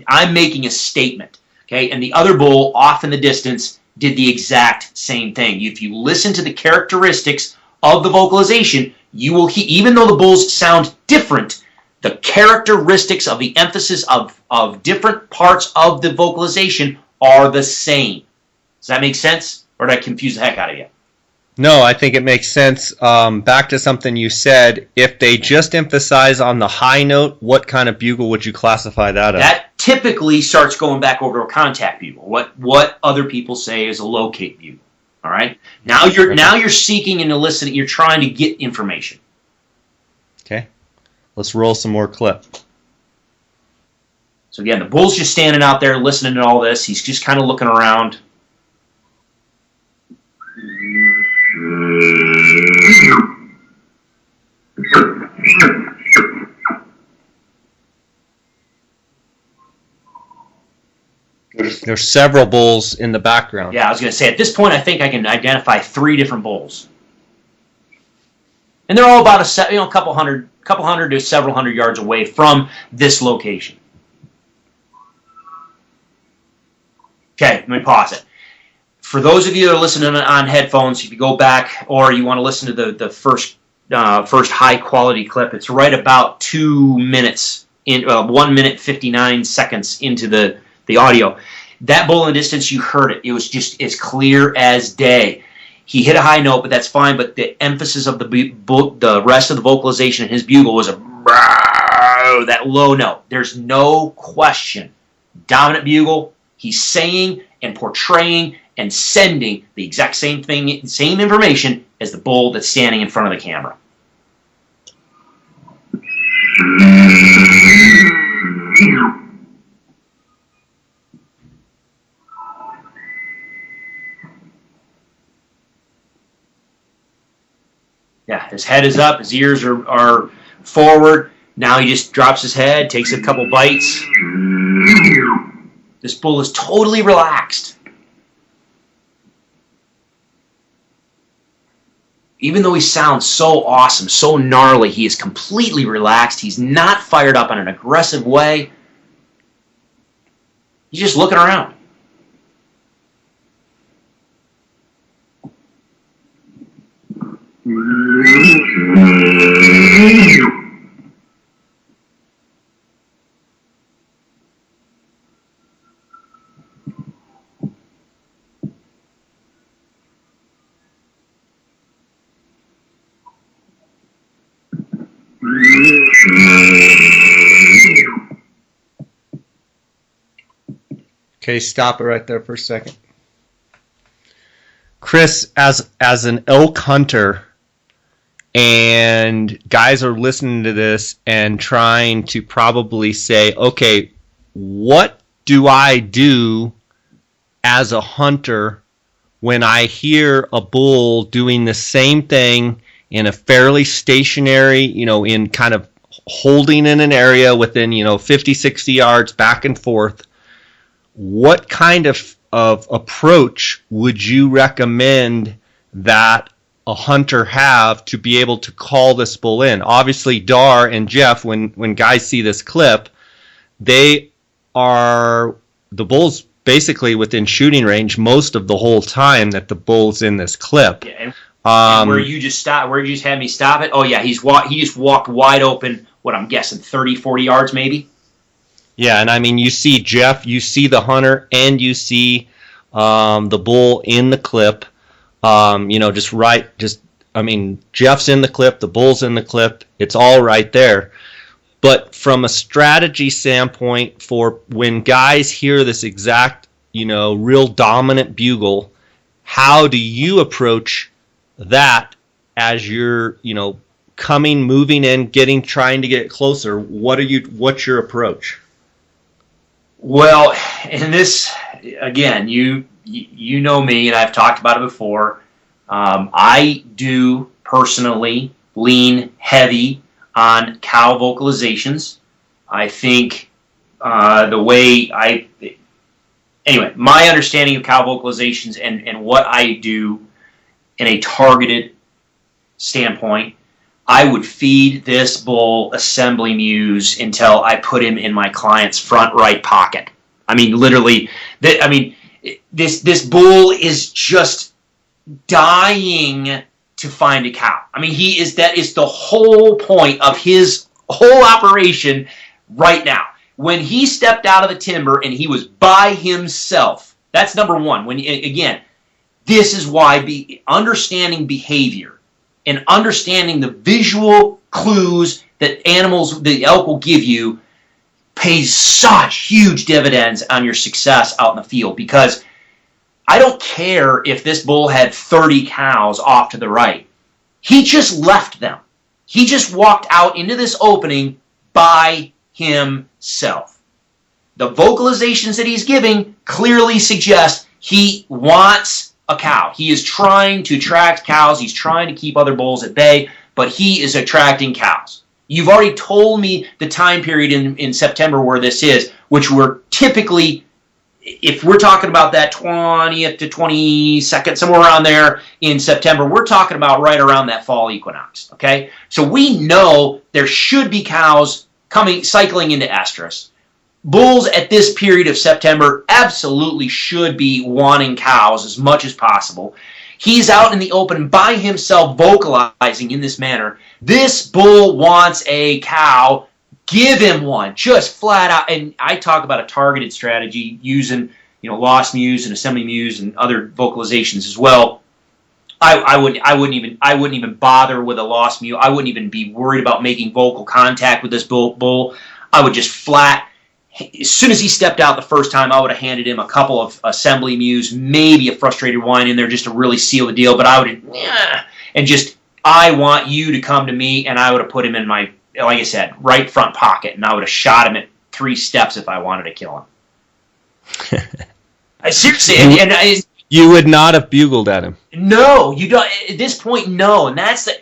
I'm making a statement, okay? And the other bull off in the distance did the exact same thing. If you listen to the characteristics of the vocalization, you will hear, even though the bulls sound different, the characteristics of the emphasis of different parts of the vocalization are the same. Does that make sense? Or did I confuse the heck out of you? No, I think it makes sense. Back to something you said, if they just emphasize on the high note, what kind of bugle would you classify that as? That typically starts going back over to a contact bugle. What other people say is a locate bugle. All right. Now you're seeking and listening. You're trying to get information. Okay. Let's roll some more clip. So again, the bull's just standing out there listening to all this. He's just kind of looking around. There's several bulls in the background. Yeah, I was going to say, at this point, I think I can identify 3 different bulls. And they're all about a couple hundred to several hundred yards away from this location. Okay, let me pause it. For those of you that are listening on headphones, if you go back or you want to listen to the first high quality clip, it's right about 2 minutes, 1 minute 59 seconds into the audio. That bull in the distance, you heard it. It was just as clear as day. He hit a high note, but that's fine. But the emphasis of the rest of the vocalization in his bugle was that low note. There's no question. Dominant bugle, he's saying and portraying and sending the exact same thing, same information as the bull that's standing in front of the camera. Yeah, his head is up, his ears are forward. Now he just drops his head, takes a couple bites. This bull is totally relaxed. Even though he sounds so awesome, so gnarly, he is completely relaxed. He's not fired up in an aggressive way. He's just looking around. Okay, stop it right there for a second. Chris, as an elk hunter, and guys are listening to this and trying to probably say, okay, what do I do as a hunter when I hear a bull doing the same thing in a fairly stationary, in kind of holding in an area within, 50, 60 yards back and forth? What kind of approach would you recommend that a hunter have to be able to call this bull in? Obviously, Dar and Jeff, when guys see this clip, the bull's basically within shooting range most of the whole time that the bull's in this clip. Yeah, and where you just had me stop it? Oh yeah, he just walked wide open. What I'm guessing, 30, 40 yards maybe. Yeah, and I mean, you see Jeff, you see the hunter, and you see the bull in the clip. Jeff's in the clip, the bull's in the clip. It's all right there. But from a strategy standpoint, for when guys hear this exact, real dominant bugle, how do you approach that as you're, moving in, trying to get closer? What's your approach? Well, in this, again, you know me, and I've talked about it before. I do personally lean heavy on cow vocalizations. I think my understanding of cow vocalizations and what I do in a targeted standpoint, I would feed this bull assembly muse until I put him in my client's front right pocket. I mean, literally, this bull is just dying to find a cow. I mean, that is the whole point of his whole operation right now. When he stepped out of the timber and he was by himself, that's number one. Again, this is why understanding behavior and understanding the visual clues that the elk will give you pays such huge dividends on your success out in the field. Because I don't care if this bull had 30 cows off to the right. He just left them. He just walked out into this opening by himself. The vocalizations that he's giving clearly suggest he wants a cow. He is trying to attract cows. He's trying to keep other bulls at bay, but he is attracting cows. You've already told me the time period in September where this is, which we're typically, if we're talking about that 20th to 22nd, somewhere around there in September, we're talking about right around that fall equinox, okay? So we know there should be cows cycling into estrus. Bulls at this period of September absolutely should be wanting cows as much as possible. He's out in the open by himself vocalizing in this manner. This bull wants a cow. Give him one, just flat out. And I talk about a targeted strategy using, lost muse and assembly muse and other vocalizations as well. I wouldn't even bother with a lost muse. I wouldn't even be worried about making vocal contact with this bull. I would just flat. As soon as he stepped out the first time, I would have handed him a couple of assembly muse, maybe a frustrated whine in there just to really seal the deal. But I would, I want you to come to me, and I would have put him in my, like I said, right front pocket, and I would have shot him at 3 steps if I wanted to kill him. Seriously, you would not have bugled at him. No, you don't. At this point, no, and that's the.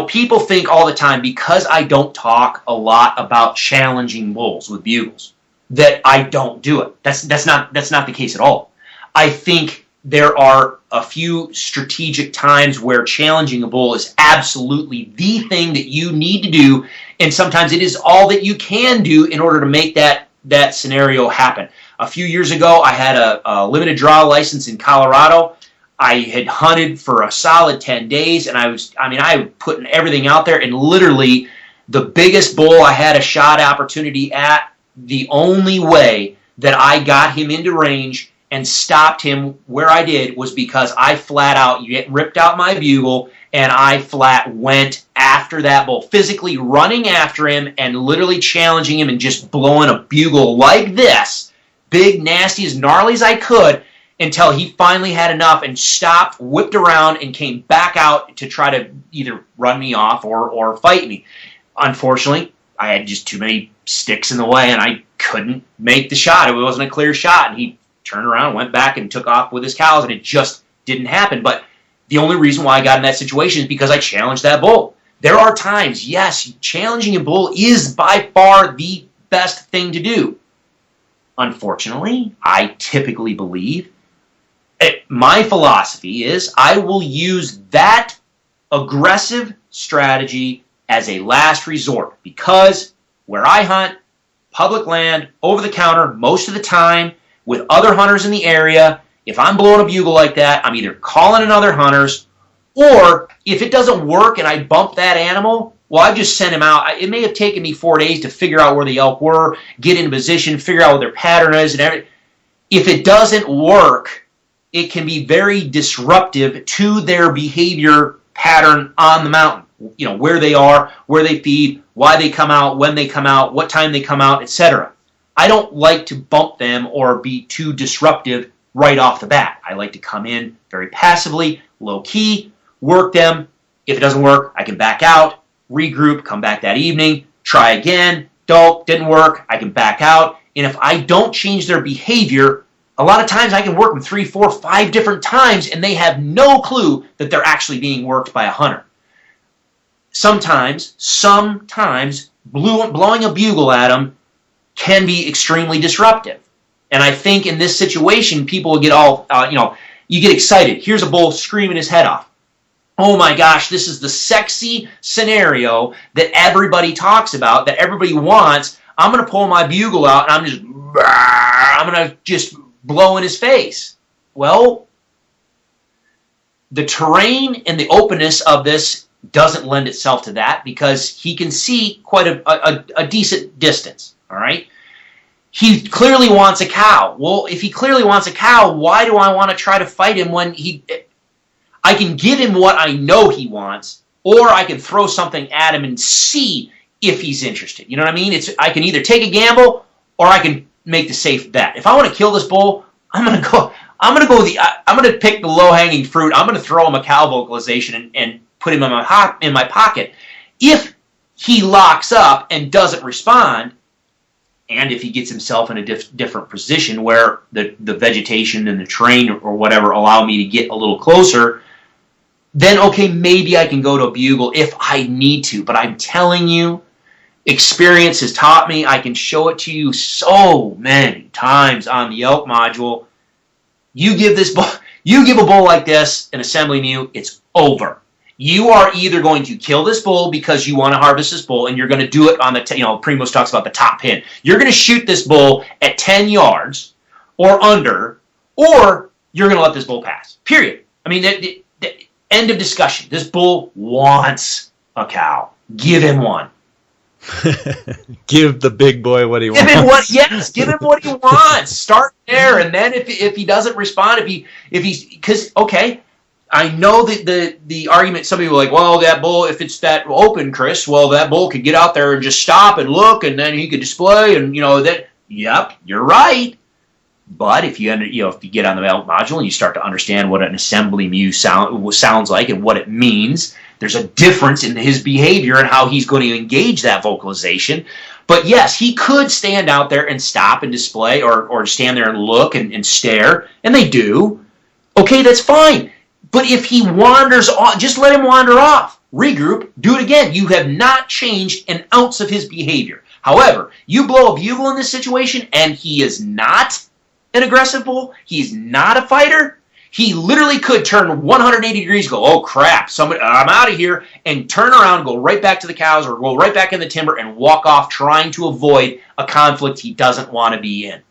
People think all the time, because I don't talk a lot about challenging bulls with bugles, that I don't do it. That's not the case at all. I think there are a few strategic times where challenging a bull is absolutely the thing that you need to do, and sometimes it is all that you can do in order to make that scenario happen. A few years ago, I had a limited draw license in Colorado. I had hunted for a solid 10 days, and I was putting everything out there, and literally the biggest bull I had a shot opportunity at, the only way that I got him into range and stopped him where I did was because I flat out ripped out my bugle, and I flat went after that bull, physically running after him and literally challenging him and just blowing a bugle like this, big, nasty, as gnarly as I could, until he finally had enough and stopped, whipped around, and came back out to try to either run me off or fight me. Unfortunately, I had just too many sticks in the way, and I couldn't make the shot. It wasn't a clear shot, and he turned around, went back, and took off with his cows, and it just didn't happen. But the only reason why I got in that situation is because I challenged that bull. There are times, yes, challenging a bull is by far the best thing to do. Unfortunately, I typically believe my philosophy is I will use that aggressive strategy as a last resort, because where I hunt, public land, over the counter, most of the time, with other hunters in the area, if I'm blowing a bugle like that, I'm either calling in other hunters, or if it doesn't work and I bump that animal, well, I've just sent him out. It may have taken me 4 days to figure out where the elk were, get into position, figure out what their pattern is, and everything. If it doesn't work, it can be very disruptive to their behavior pattern on the mountain. Where they are, where they feed, why they come out, when they come out, what time they come out, etc. I don't like to bump them or be too disruptive right off the bat. I like to come in very passively, low-key, work them. If it doesn't work, I can back out, regroup, come back that evening, try again. Didn't work, I can back out. And if I don't change their behavior, a lot of times I can work them 3, 4, 5 different times, and they have no clue that they're actually being worked by a hunter. Sometimes blowing a bugle at them can be extremely disruptive. And I think in this situation, people will get all, you get excited. Here's a bull screaming his head off. oh my gosh, this is the sexy scenario that everybody talks about, that everybody wants. I'm going to pull my bugle out and I'm going to just blow in his face. Well, the terrain and the openness of this doesn't lend itself to that because he can see quite a decent distance, all right? He clearly wants a cow. Well, if he clearly wants a cow, why do I want to try to fight him when I can give him what I know he wants, or I can throw something at him and see if he's interested. You know what I mean? I can either take a gamble or I can make the safe bet. If I want to kill this bull, I'm gonna pick the low-hanging fruit. I'm gonna throw him a cow vocalization and put him in my pocket. If he locks up and doesn't respond, and if he gets himself in a different position where the vegetation and the terrain or whatever allow me to get a little closer, then okay, maybe I can go to a bugle if I need to. But I'm telling you, experience has taught me, I can show it to you so many times on the elk module. You give a bull like this an assembly mew, it's over. You are either going to kill this bull because you want to harvest this bull, and you're going to do it on the, Primos talks about the top pin. You're going to shoot this bull at 10 yards or under, or you're going to let this bull pass. Period. I mean, the end of discussion. This bull wants a cow. Give him one. Give the big boy what he wants. Give him what he wants. Start there, and then if he doesn't respond, because okay, I know that the argument, some people are like, well, that bull, if it's that open, Chris, well, that bull could get out there and just stop and look, and then he could display, and that. Yep, you're right. But if you get on the module and you start to understand what an assembly mew sounds like and what it means, there's a difference in his behavior and how he's going to engage that vocalization. But yes, he could stand out there and stop and display, or stand there and look and stare, and they do. Okay, that's fine. But if he wanders off, just let him wander off. Regroup, do it again. You have not changed an ounce of his behavior. However, you blow a bugle in this situation and he is not an aggressive bull, he's not a fighter, he literally could turn 180 degrees, go, oh crap, I'm out of here, and turn around, go right back to the cows or go right back in the timber and walk off trying to avoid a conflict he doesn't want to be in.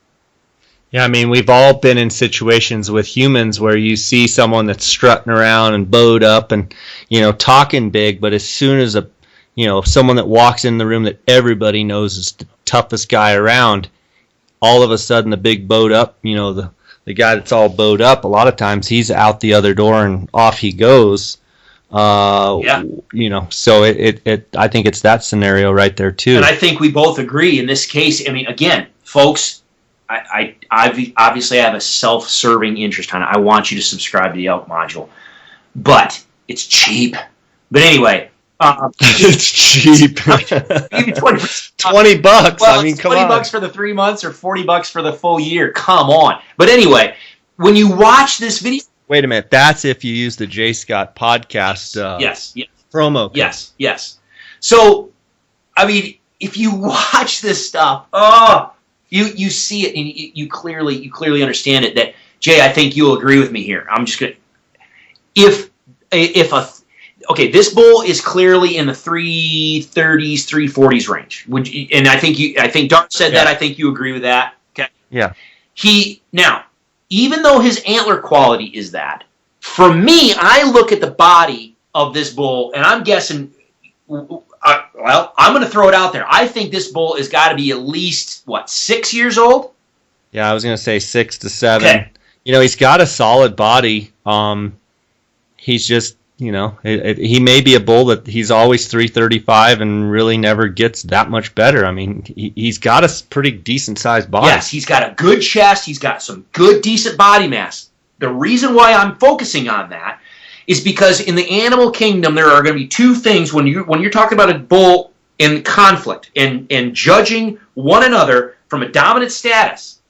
Yeah, I mean, we've all been in situations with humans where you see someone that's strutting around and bowed up and, talking big, but as soon as someone that walks in the room that everybody knows is the toughest guy around, all of a sudden the big bowed up, the guy that's all bowed up, a lot of times he's out the other door and off he goes. Yeah. So I think it's that scenario right there too. And I think we both agree in this case. I mean, again, folks, I obviously have a self-serving interest on it. I want you to subscribe to the elk module, but it's cheap. But anyway, it's cheap. Maybe $20. Well, I mean, come $20 on. for the 3 months or $40 for the full year. Come on. But anyway, when you watch this video, wait a minute. That's if you use the J. Scott podcast. Yes. Promo code. Yes. So, I mean, if you watch this stuff, you see it and you clearly understand it. That Jay, I think you'll agree with me here. I'm just gonna this bull is clearly in the 330s, 340s range. I think Dart said that. I think you agree with that. Okay. Yeah. Even though his antler quality is that, for me, I look at the body of this bull and I'm guessing. I'm going to throw it out there. I think this bull has got to be at least 6 years old. Yeah, I was going to say 6 to 7. Okay. He's got a solid body. He's just, he may be a bull that he's always 335 and really never gets that much better. I mean, he's got a pretty decent sized body. Yes, he's got a good chest. He's got some good, decent body mass. The reason why I'm focusing on that is because in the animal kingdom there are going to be two things when you're talking about a bull in conflict and judging one another from a dominant status.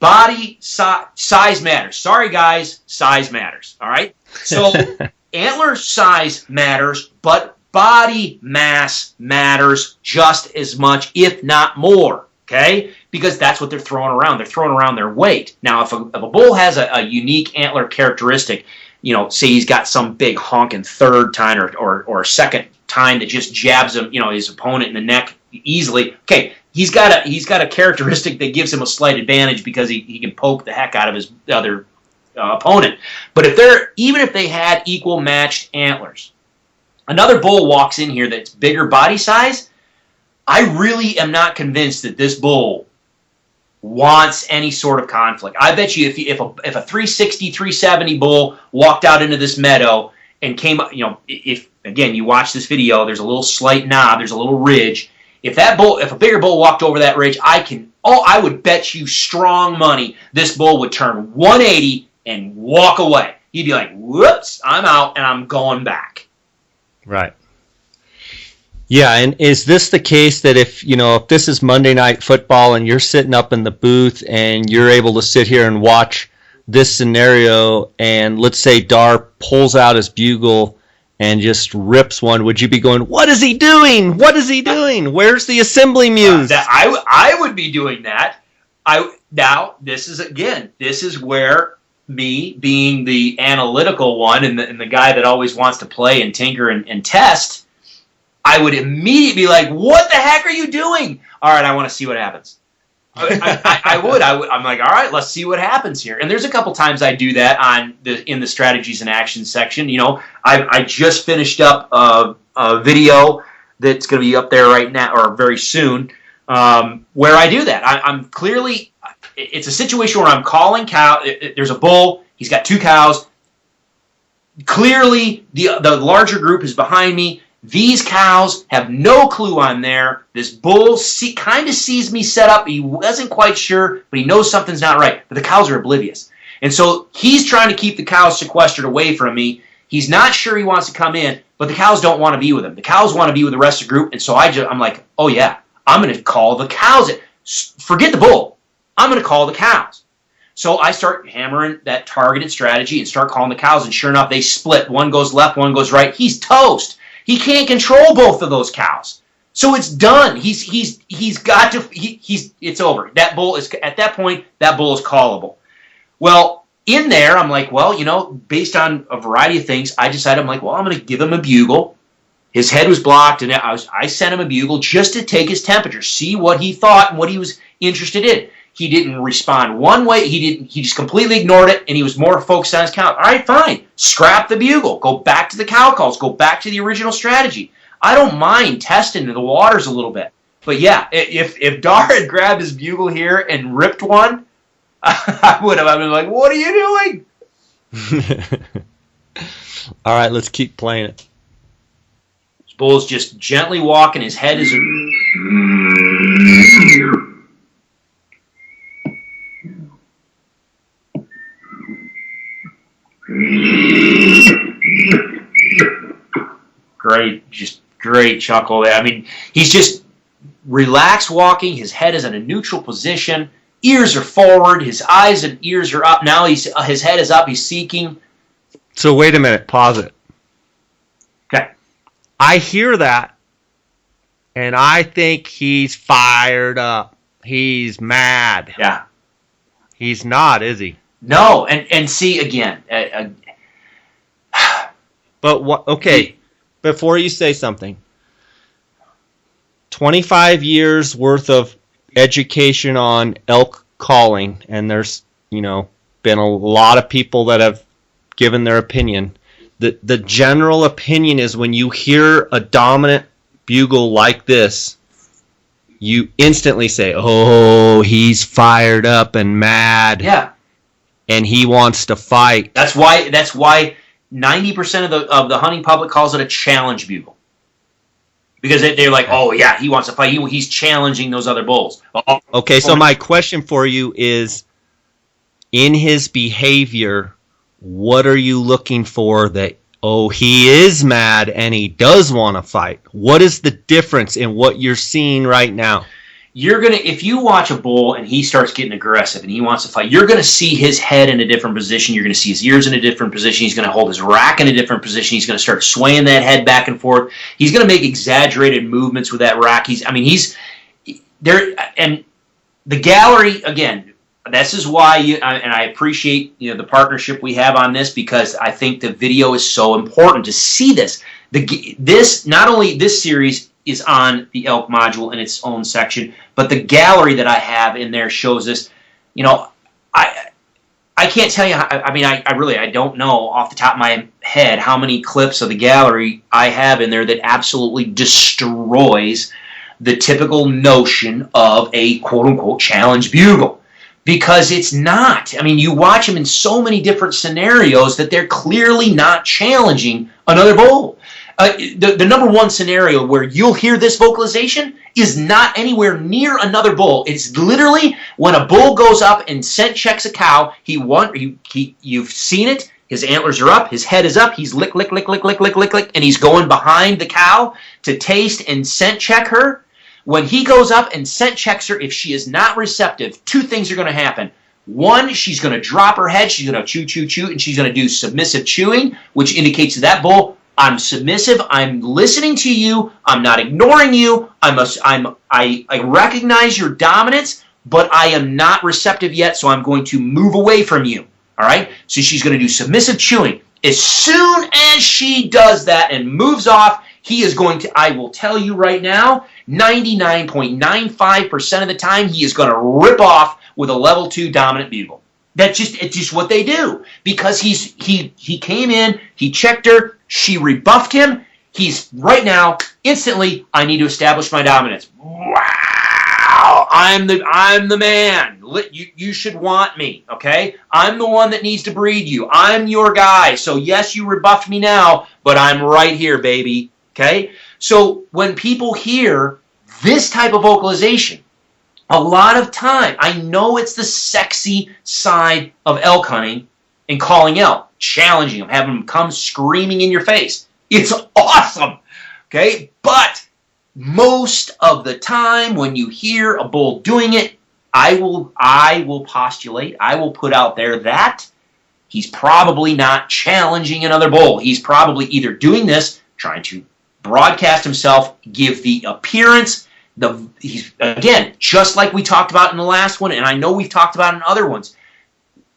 Body size matters. Sorry guys, size matters. All right. So antler size matters, but body mass matters just as much, if not more. Okay, because that's what they're throwing around. They're throwing around their weight. Now, if a bull has a unique antler characteristic, say he's got some big honking third time or second time that just jabs him, his opponent in the neck easily. Okay, he's got a characteristic that gives him a slight advantage because he can poke the heck out of his other opponent. But even if they had equal matched antlers, another bull walks in here that's bigger body size, I really am not convinced that this bull wants any sort of conflict. I bet you if a 360, 370 bull walked out into this meadow and came up, if again you watch this video, there's a little slight knob, there's a little ridge. If a bigger bull walked over that ridge, I would bet you strong money this bull would turn 180 and walk away. He'd be like, "Whoops, I'm out and I'm going back." Right. Yeah, and is this the case that if this is Monday Night Football and you're sitting up in the booth and you're able to sit here and watch this scenario and let's say Dar pulls out his bugle and just rips one, would you be going, "What is he doing? What is he doing? Where's the assembly muse?" I would be doing that. Now, this is where me being the analytical one and the guy that always wants to play and tinker and test, I would immediately be like, "What the heck are you doing?" All right, I want to see what happens. I would. I'm like, all right, let's see what happens here. And there's a couple times I do that in the strategies and actions section. I just finished up a video that's going to be up there right now or very soon where I do that. I'm clearly, it's a situation where I'm calling cow. There's a bull. He's got two cows. Clearly, the larger group is behind me. These cows have no clue I'm there. This bull kind of sees me set up. He wasn't quite sure, but he knows something's not right. But the cows are oblivious. And so he's trying to keep the cows sequestered away from me. He's not sure he wants to come in, but the cows don't want to be with him. The cows want to be with the rest of the group. And so I'm like, oh yeah, I'm going to call the cows. Forget the bull. I'm going to call the cows. So I start hammering that targeted strategy and start calling the cows. And sure enough, they split. One goes left, one goes right. He's toast. He can't control both of those cows. So it's done. It's over. That bull is, at that point, that bull is callable. Well, in there, I'm like, well, based on a variety of things, I decided, I'm like, well, I'm going to give him a bugle. His head was blocked, and I sent him a bugle just to take his temperature, see what he thought and what he was interested in. He didn't respond one way. He just completely ignored it, and he was more focused on his cow. All right, fine. Scrap the bugle. Go back to the cow calls. Go back to the original strategy. I don't mind testing the waters a little bit. But yeah, if Dar had grabbed his bugle here and ripped one, I would have. I've been like, "What are you doing?" All right, let's keep playing it. This bull's just gently walking. His head is... Great chuckle there. I mean, he's just relaxed walking. His head is in a neutral position. Ears are forward. His eyes and ears are up. Now his head is up. He's seeking. So wait a minute. Pause it. Okay. I hear that, and I think he's fired up. He's mad. Yeah. He's not, is he? No. And see, again... But what? Okay, before you say something, 25 years worth of education on elk calling, and there's been a lot of people that have given their opinion. The general opinion is when you hear a dominant bugle like this, you instantly say, "Oh, he's fired up and mad." Yeah, and he wants to fight. That's why 90% of the hunting public calls it a challenge bugle. Because they're like, "Oh yeah, he wants to fight. He's challenging those other bulls." Okay, so my question for you is, in his behavior, what are you looking for that, he is mad and he does want to fight? What is the difference in what you're seeing right now? If you watch a bull and he starts getting aggressive and he wants to fight, you're going to see his head in a different position. You're going to see his ears in a different position. He's going to hold his rack in a different position. He's going to start swaying that head back and forth. He's going to make exaggerated movements with that rack. He's there, and the gallery again. this is why and I appreciate the partnership we have on this, because I think the video is so important to see this. This not only this series is on the elk module in its own section, but the gallery that I have in there shows this. I can't tell you. I really don't know off the top of my head how many clips of the gallery I have in there that absolutely destroys the typical notion of a quote-unquote challenge bugle. Because it's not. I mean, you watch them in so many different scenarios that they're clearly not challenging another bull. The number one scenario where you'll hear this vocalization is not anywhere near another bull. It's literally when a bull goes up and scent checks a cow. You've seen it. His antlers are up. His head is up. He's lick, lick, lick, lick, lick, lick, lick, lick, and he's going behind the cow to taste and scent check her. When he goes up and scent checks her, if she is not receptive, two things are going to happen. One, she's going to drop her head. She's going to chew, chew, chew, and she's going to do submissive chewing, which indicates to that bull, I'm submissive. I'm listening to you. I'm not ignoring you. I recognize your dominance, but I am not receptive yet, so I'm going to move away from you. All right? So she's going to do submissive chewing. As soon as she does that and moves off, he is going to, I will tell you right now, 99.95% of the time, he is going to rip off with a level 2 dominant bugle. It's just what they do. Because he came in, he checked her, she rebuffed him. He's right now, instantly, I need to establish my dominance. Wow! I'm the man. You should want me, okay? I'm the one that needs to breed you. I'm your guy. So yes, you rebuffed me now, but I'm right here, baby. Okay? So when people hear this type of vocalization, a lot of time, I know it's the sexy side of elk hunting and calling elk, challenging them, having them come screaming in your face. It's awesome, okay? But most of the time when you hear a bull doing it, I will postulate, I will put out there that he's probably not challenging another bull. He's probably either doing this, trying to broadcast himself, give the appearance. He's, again, just like we talked about in the last one, and I know we've talked about in other ones.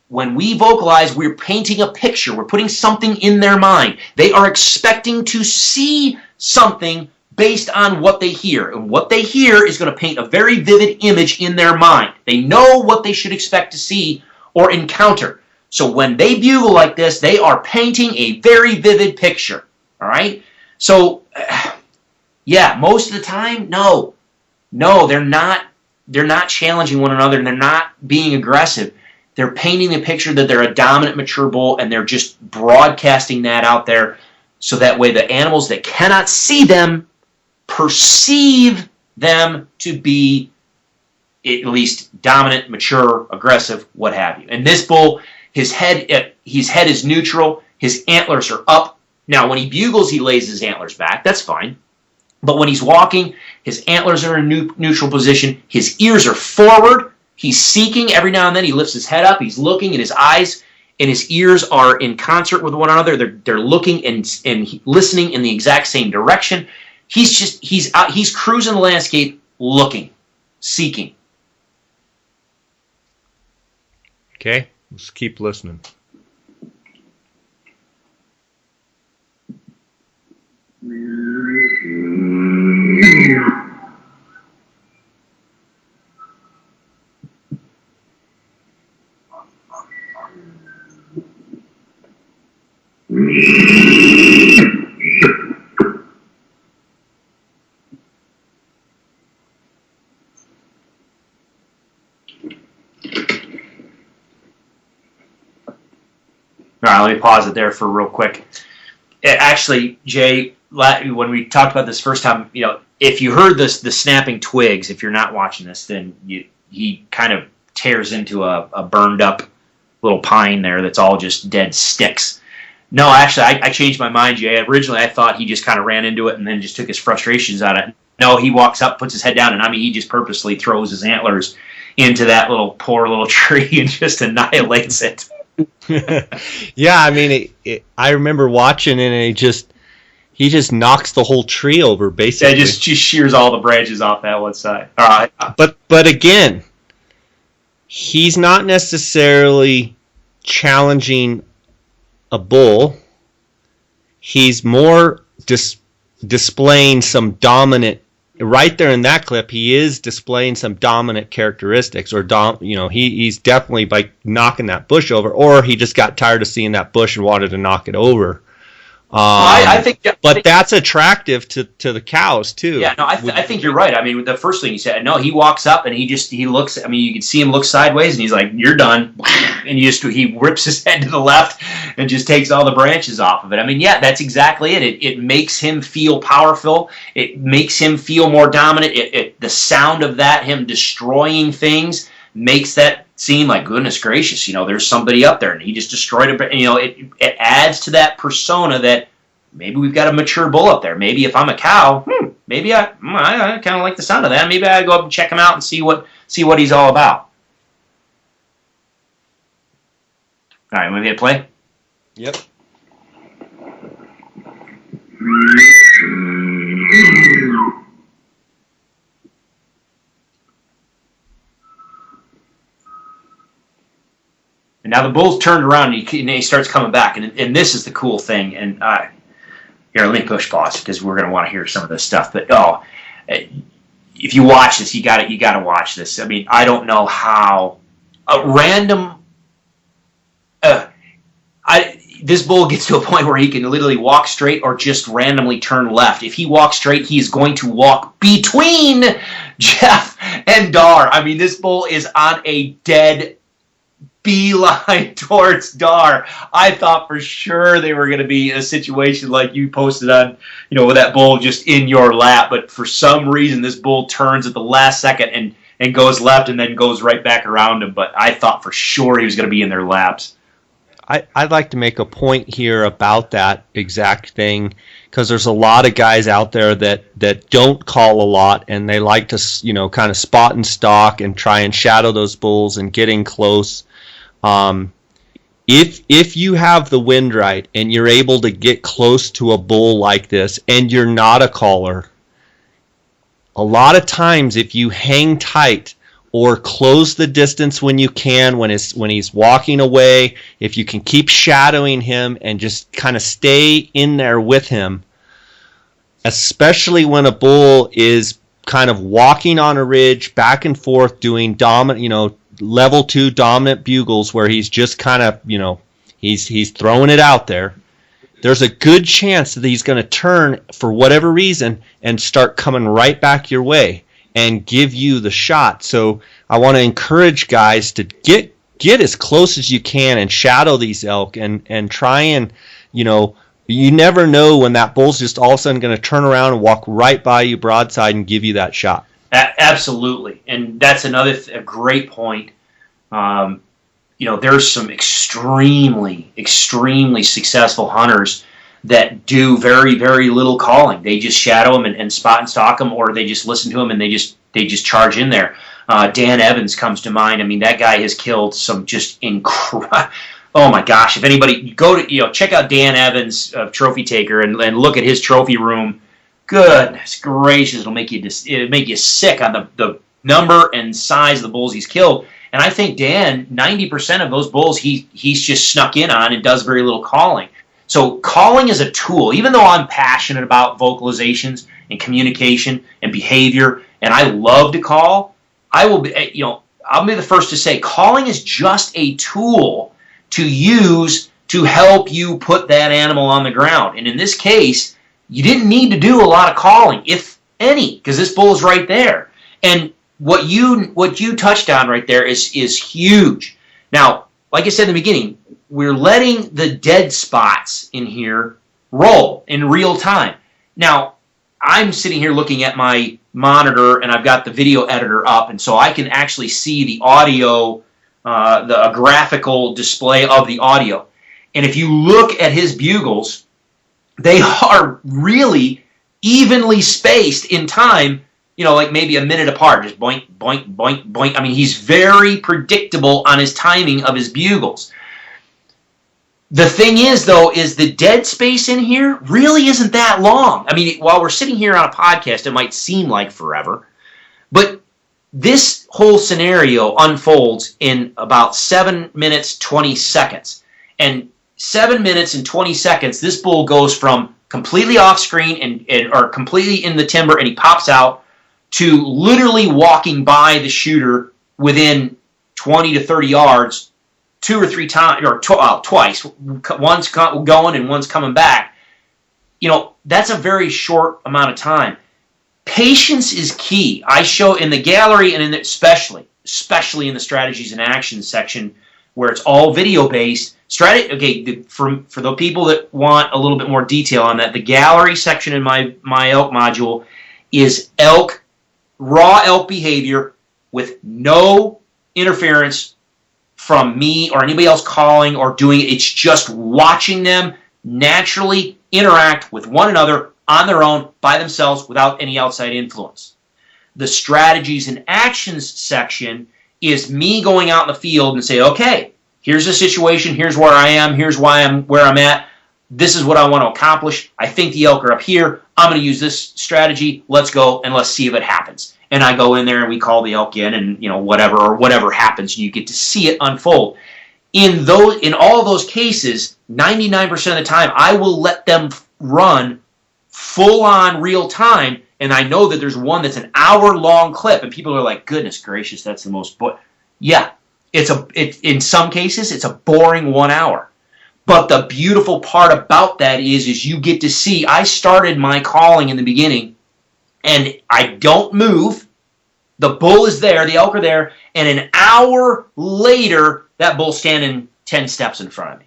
When we vocalize, we're painting a picture. We're putting something in their mind. They are expecting to see something based on what they hear. And what they hear is going to paint a very vivid image in their mind. They know what they should expect to see or encounter. So when they bugle like this, they are painting a very vivid picture. All right? So, yeah, most of the time, no, they're not challenging one another, and they're not being aggressive. They're painting the picture that they're a dominant, mature bull, and they're just broadcasting that out there so that way the animals that cannot see them perceive them to be at least dominant, mature, aggressive, what have you. And this bull, his head is neutral, his antlers are up. Now, when he bugles, he lays his antlers back. That's fine. But when he's walking, his antlers are in a neutral position. His ears are forward. He's seeking. Every now and then he lifts his head up. He's looking, and his eyes and his ears are in concert with one another. They're looking and listening in the exact same direction. He's cruising the landscape, looking, seeking. Okay, let's keep listening. All right, let me pause it there for real quick. Actually, Jay, when we talked about this first time, if you heard the snapping twigs, if you're not watching this, then he kind of tears into a burned up little pine there that's all just dead sticks. No, actually, I changed my mind, Jay. Originally, I thought he just kind of ran into it and then just took his frustrations out of it. No, he walks up, puts his head down, and he just purposely throws his antlers into that poor little tree and just annihilates it. Yeah, I remember watching it, and he just knocks the whole tree over, basically. Yeah, just shears all the branches off that one side. All right. But again, he's not necessarily challenging a bull. He's more displaying some dominant. Right there in that clip, he is displaying some dominant characteristics, or he's definitely by knocking that bush over, or he just got tired of seeing that bush and wanted to knock it over. I think, but that's attractive to the cows too. Yeah, no, I think you're right. I mean, the first thing you said, no, he walks up and he looks. I mean, you can see him look sideways, and he's like, "You're done," and he whips his head to the left and just takes all the branches off of it. I mean, yeah, that's exactly it. It makes him feel powerful. It makes him feel more dominant. The sound of that, him destroying things, makes that seem like, goodness gracious, there's somebody up there, and he just destroyed it. It adds to that persona that maybe we've got a mature bull up there. Maybe if I'm a cow, maybe I kind of like the sound of that. Maybe I go up and check him out and see what he's all about. All right, want to hit play? Yep. And now the bull's turned around and he starts coming back. And this is the cool thing. And here, let me push pause because we're going to want to hear some of this stuff. But if you watch this, you got to watch this. I mean, I don't know how a random. This bull gets to a point where he can literally walk straight or just randomly turn left. If he walks straight, he's going to walk between Jeff and Dar. I mean, this bull is on a dead beeline towards Dar. I thought for sure they were going to be in a situation like you posted on, with that bull just in your lap. But for some reason, this bull turns at the last second and goes left and then goes right back around him. But I thought for sure he was going to be in their laps. I'd like to make a point here about that exact thing, because there's a lot of guys out there that don't call a lot, and they like to kind of spot and stalk and try and shadow those bulls and get in close. If you have the wind right and you're able to get close to a bull like this and you're not a caller, a lot of times if you hang tight or close the distance when you can, when he's walking away, if you can keep shadowing him and just kind of stay in there with him, especially when a bull is kind of walking on a ridge back and forth doing dominant, level 2 dominant bugles where he's just kind of, he's throwing it out there, there's a good chance that he's going to turn for whatever reason and start coming right back your way and give you the shot. So I want to encourage guys to get as close as you can and shadow these elk and try and, you never know when that bull's just all of a sudden going to turn around and walk right by you broadside and give you that shot. Absolutely. And that's another a great point. There's some extremely, extremely successful hunters that do very, very little calling. They just shadow them and spot and stalk them, or they just listen to them and they just charge in there. Dan Evans comes to mind. I mean, that guy has killed some just incredible. Oh my gosh! If anybody go to check out Dan Evans, Trophy Taker, and look at his trophy room. Goodness gracious, it'll make you sick on the number and size of the bulls he's killed. And I think Dan, 90% of those bulls he's just snuck in on and does very little calling. So calling is a tool. Even though I'm passionate about vocalizations and communication and behavior, and I love to call, I'll be the first to say calling is just a tool to use to help you put that animal on the ground. And in this case, you didn't need to do a lot of calling, if any, because this bull is right there. And what you touched on right there is huge. Now, like I said in the beginning, we're letting the dead spots in here roll in real time. Now, I'm sitting here looking at my monitor, and I've got the video editor up, and so I can actually see the audio, the graphical display of the audio. And if you look at his bugles, they are really evenly spaced in time, like maybe a minute apart, just boink, boink, boink, boink. I mean, he's very predictable on his timing of his bugles. The thing is, though, is the dead space in here really isn't that long. I mean, while we're sitting here on a podcast, it might seem like forever, but This whole scenario unfolds in about 7 minutes, 20 seconds. And 7 minutes and 20 seconds, this bull goes from completely off screen or completely in the timber and he pops out to literally walking by the shooter within 20 to 30 yards 2 or 3 times, or twice. One's going and one's coming back. That's a very short amount of time. Patience is key. I show in the gallery and especially in the strategies and actions section where it's all video based. For the people that want a little bit more detail on that, the gallery section in my elk module is raw elk behavior with no interference from me or anybody else calling or doing it. It's just watching them naturally interact with one another on their own, by themselves, without any outside influence. The strategies and actions section is me going out in the field and say, okay, here's the situation, here's where I am, here's where I'm at, this is what I want to accomplish, I think the elk are up here, I'm going to use this strategy, let's go and let's see if it happens. And I go in there and we call the elk in and whatever happens, and you get to see it unfold. In all of those cases, 99% of the time, I will let them run full on real time, and I know that there's one that's an hour-long clip, and people are like, goodness gracious, that's the most... Yeah, in some cases, it's a boring 1 hour. But the beautiful part about that is you get to see, I started my calling in the beginning, and I don't move, the bull is there, the elk are there, and an hour later, that bull's standing 10 steps in front of me.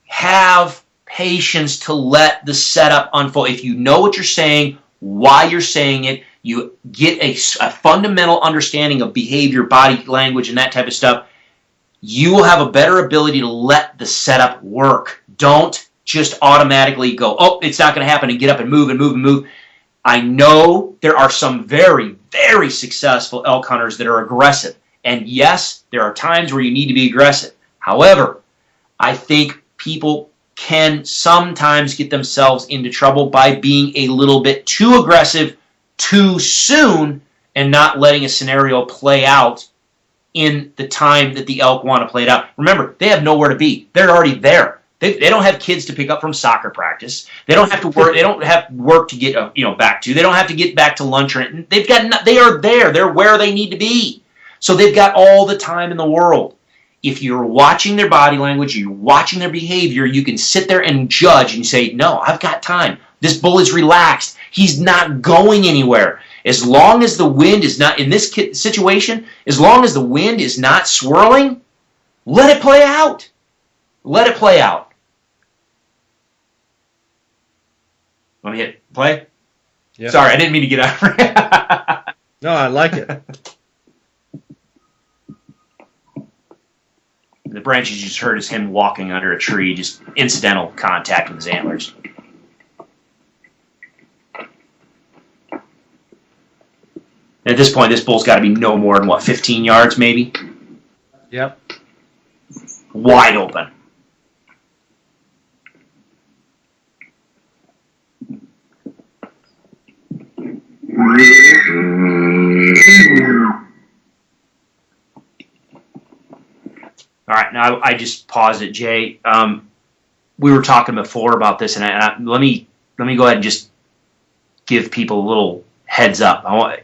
Have patience to let the setup unfold. If you know what you're saying, why you're saying it, you get a fundamental understanding of behavior, body language, and that type of stuff, you will have a better ability to let the setup work. Don't just automatically go, oh, it's not going to happen, and get up and move and move and move. I know there are some very, very successful elk hunters that are aggressive. And yes, there are times where you need to be aggressive. However, I think people can sometimes get themselves into trouble by being a little bit too aggressive too soon and not letting a scenario play out in the time that the elk want to play it out. Remember, they have nowhere to be. They're already there. They don't have kids to pick up from soccer practice. They don't have to work. They don't have work to get back to. They don't have to get back to lunch. They are there. They're where they need to be. So they've got all the time in the world. If you're watching their body language, you're watching their behavior, you can sit there and judge and say, no, I've got time. This bull is relaxed. He's not going anywhere. As long as the wind is not, in this situation, as long as the wind is not swirling, let it play out. Let it play out. Want to hit play? Yeah. Sorry, I didn't mean to get out. No, I like it. The branches you just heard is him walking under a tree, just incidental contact with his antlers. At this point, this bull's got to be no more than, 15 yards maybe? Yep. Wide open. All right, now I just paused it, Jay. We were talking before about this, and let me go ahead and just give people a little heads up. I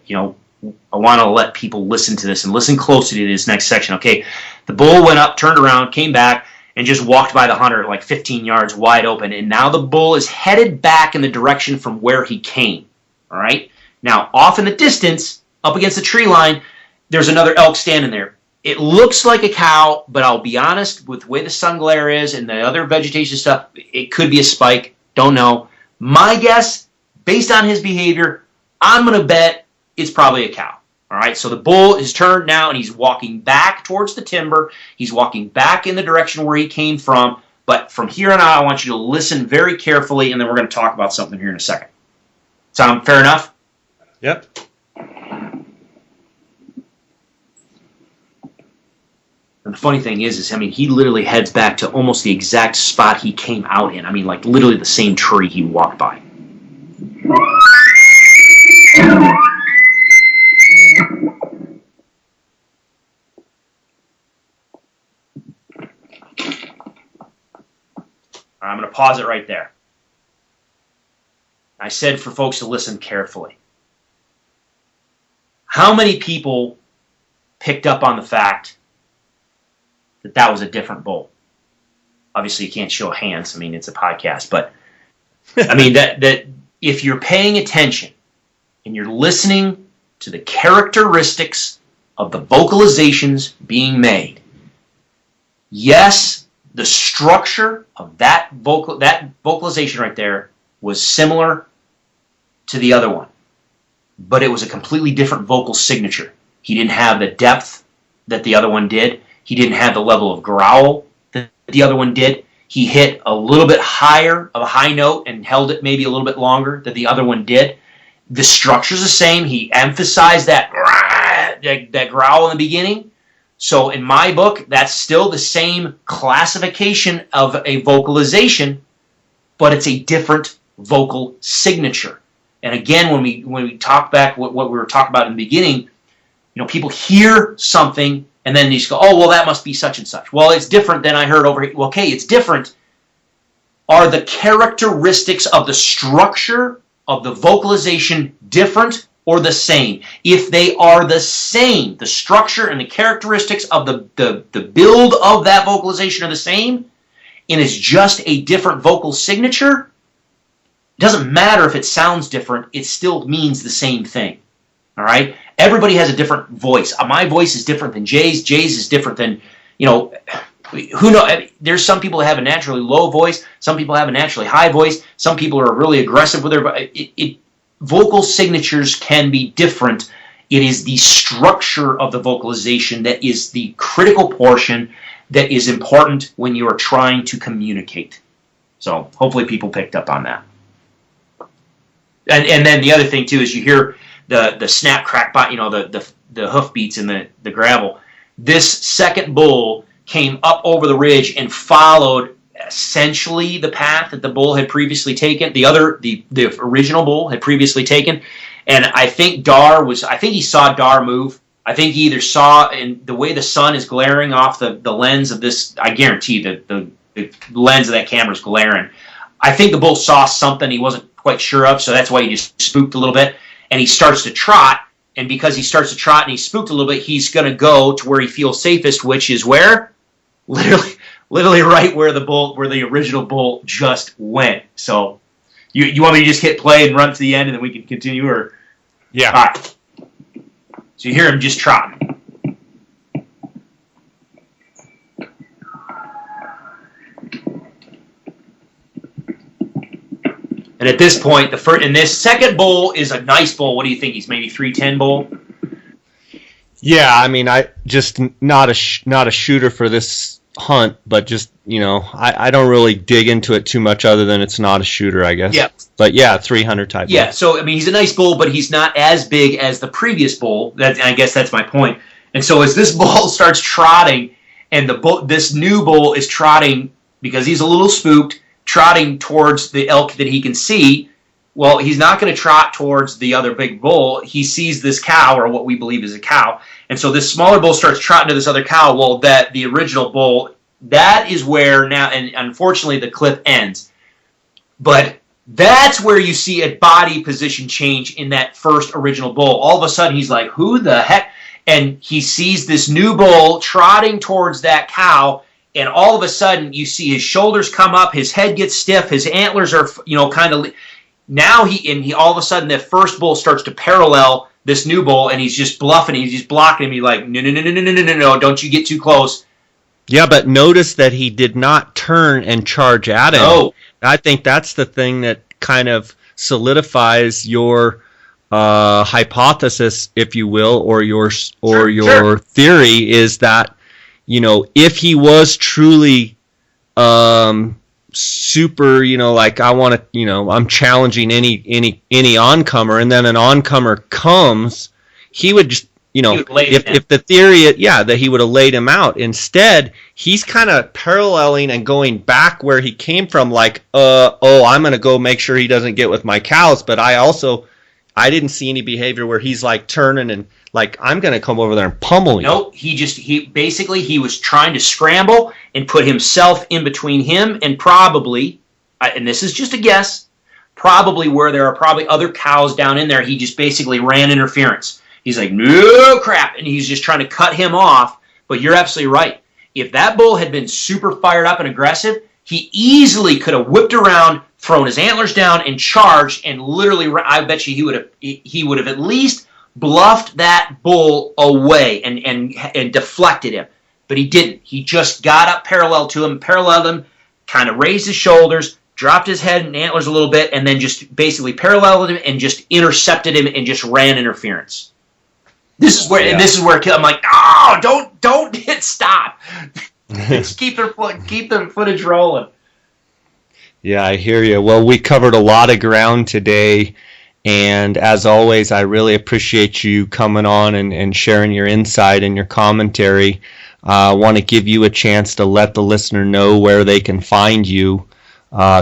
want to let people listen to this and listen closely to this next section. Okay, the bull went up, turned around, came back, and just walked by the hunter like 15 yards wide open, and now the bull is headed back in the direction from where he came. All right. Now, off in the distance, up against the tree line, there's another elk standing there. It looks like a cow, but I'll be honest, with the way the sun glare is and the other vegetation stuff, it could be a spike. Don't know. My guess, based on his behavior, I'm going to bet it's probably a cow. All right, so the bull is turned now, and he's walking back towards the timber. He's walking back in the direction where he came from. But from here on out, I want you to listen very carefully, and then we're going to talk about something here in a second. Sound fair enough? Yep. And the funny thing is, he literally heads back to almost the exact spot he came out in. Like literally the same tree he walked by. I'm going to pause it right there. I said for folks to listen carefully. How many people picked up on the fact that that was a different bull? Obviously, you can't show hands. I mean, it's a podcast. But, I mean, that if you're paying attention and you're listening to the characteristics of the vocalizations being made, yes, the structure of that vocalization right there was similar to the other one, but it was a completely different vocal signature. He didn't have the depth that the other one did. He didn't have the level of growl that the other one did. He hit a little bit higher of a high note and held it maybe a little bit longer than the other one did. The structure's the same. He emphasized that growl in the beginning. So in my book, that's still the same classification of a vocalization, but it's a different vocal signature. And again, when we talk back what we were talking about in the beginning, people hear something and then they just go, oh, well, that must be such and such. Well, it's different than I heard over here. Well, okay, it's different. Are the characteristics of the structure of the vocalization different or the same? If they are the same, the structure and the characteristics of the build of that vocalization are the same, and it's just a different vocal signature, it doesn't matter if it sounds different, it still means the same thing. All right? Everybody has a different voice. My voice is different than Jay's. Jay's is different than, who knows? There's some people that have a naturally low voice. Some people have a naturally high voice. Some people are really aggressive with their voice. Vocal signatures can be different. It is the structure of the vocalization that is the critical portion that is important when you are trying to communicate. So hopefully people picked up on that. And then the other thing too is you hear the snap crack bite, the hoof beats in the gravel. This second bull came up over the ridge and followed essentially the path that the bull had previously taken. The original bull had previously taken, and I think he saw Dar move. I think he either saw, in the way the sun is glaring off the lens of this, I guarantee that the lens of that camera is glaring. I think the bull saw something he wasn't quite sure of, so that's why he just spooked a little bit, and he starts to trot. And because he starts to trot and he's spooked a little bit, he's going to go to where he feels safest, which is where? Literally right where the original bull just went. So you want me to just hit play and run to the end and then we can continue? Or yeah. All right. So you hear him just trotting. And at this point, this second bull is a nice bull. What do you think? He's maybe 310 bull? Yeah, I mean, I just not a shooter for this hunt, but just, I don't really dig into it too much other than it's not a shooter, I guess. Yeah. But yeah, 300 type. Yeah, bull. so I mean, he's a nice bull, but he's not as big as the previous bull. I guess that's my point. And so as this bull starts trotting, and this new bull is trotting because he's a little spooked, trotting towards the elk that he can see. Well, he's not going to trot towards the other big bull. He sees this cow, or what we believe is a cow. And so this smaller bull starts trotting to this other cow. Well, the original bull, that is where now, and unfortunately the clip ends. But that's where you see a body position change in that first original bull. All of a sudden he's like, who the heck? And he sees this new bull trotting towards that cow. And all of a sudden, you see his shoulders come up, his head gets stiff, his antlers are, kind of. Now he all of a sudden, the first bull starts to parallel this new bull, and he's just bluffing, he's just blocking him. He's like, no, don't you get too close. Yeah, but notice that he did not turn and charge at him. No. I think that's the thing that kind of solidifies your hypothesis, if you will, or your theory is that. If he was truly super, like I want to, I'm challenging any oncomer, and then an oncomer comes, he would just, if the theory, that he would have laid him out. Instead, he's kind of paralleling and going back where he came from, like, I'm going to go make sure he doesn't get with my cows, but I I didn't see any behavior where he's like turning and like, I'm going to come over there and pummel you. Nope. He was trying to scramble and put himself in between him and probably, and this is just a guess, probably where there are probably other cows down in there. He just basically ran interference. He's like, no crap. And he's just trying to cut him off. But you're absolutely right. If that bull had been super fired up and aggressive, he easily could have whipped around, thrown his antlers down, and charged. And literally, I bet you he would have at least bluffed that bull away and deflected him. But he didn't. He just got up parallel to him, paralleled him, kind of raised his shoulders, dropped his head and antlers a little bit, and then just basically paralleled him and just intercepted him and just ran interference. This is where I'm like, oh, don't hit stop. Just keep the footage rolling. Yeah, I hear you. Well, we covered a lot of ground today, and as always, I really appreciate you coming on and sharing your insight and your commentary. I want to give you a chance to let the listener know where they can find you,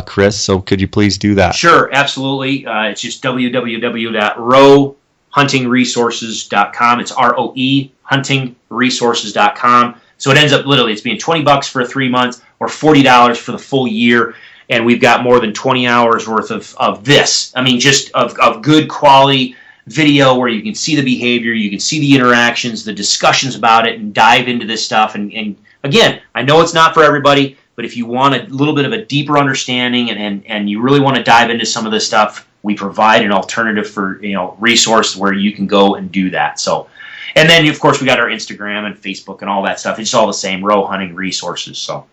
Chris, so could you please do that? Sure, absolutely. It's just www.roehuntingresources.com. It's ROE huntingresources.com. So it ends up literally, it's being $20 for 3 months or $40 for the full year. And we've got more than 20 hours worth of this. I mean, just of good quality video where you can see the behavior, you can see the interactions, the discussions about it, and dive into this stuff. And again, I know it's not for everybody, but if you want a little bit of a deeper understanding and you really want to dive into some of this stuff, we provide an alternative for resource where you can go and do that. So, and then of course we got our Instagram and Facebook and all that stuff. It's all the same, Roe Hunting Resources. So.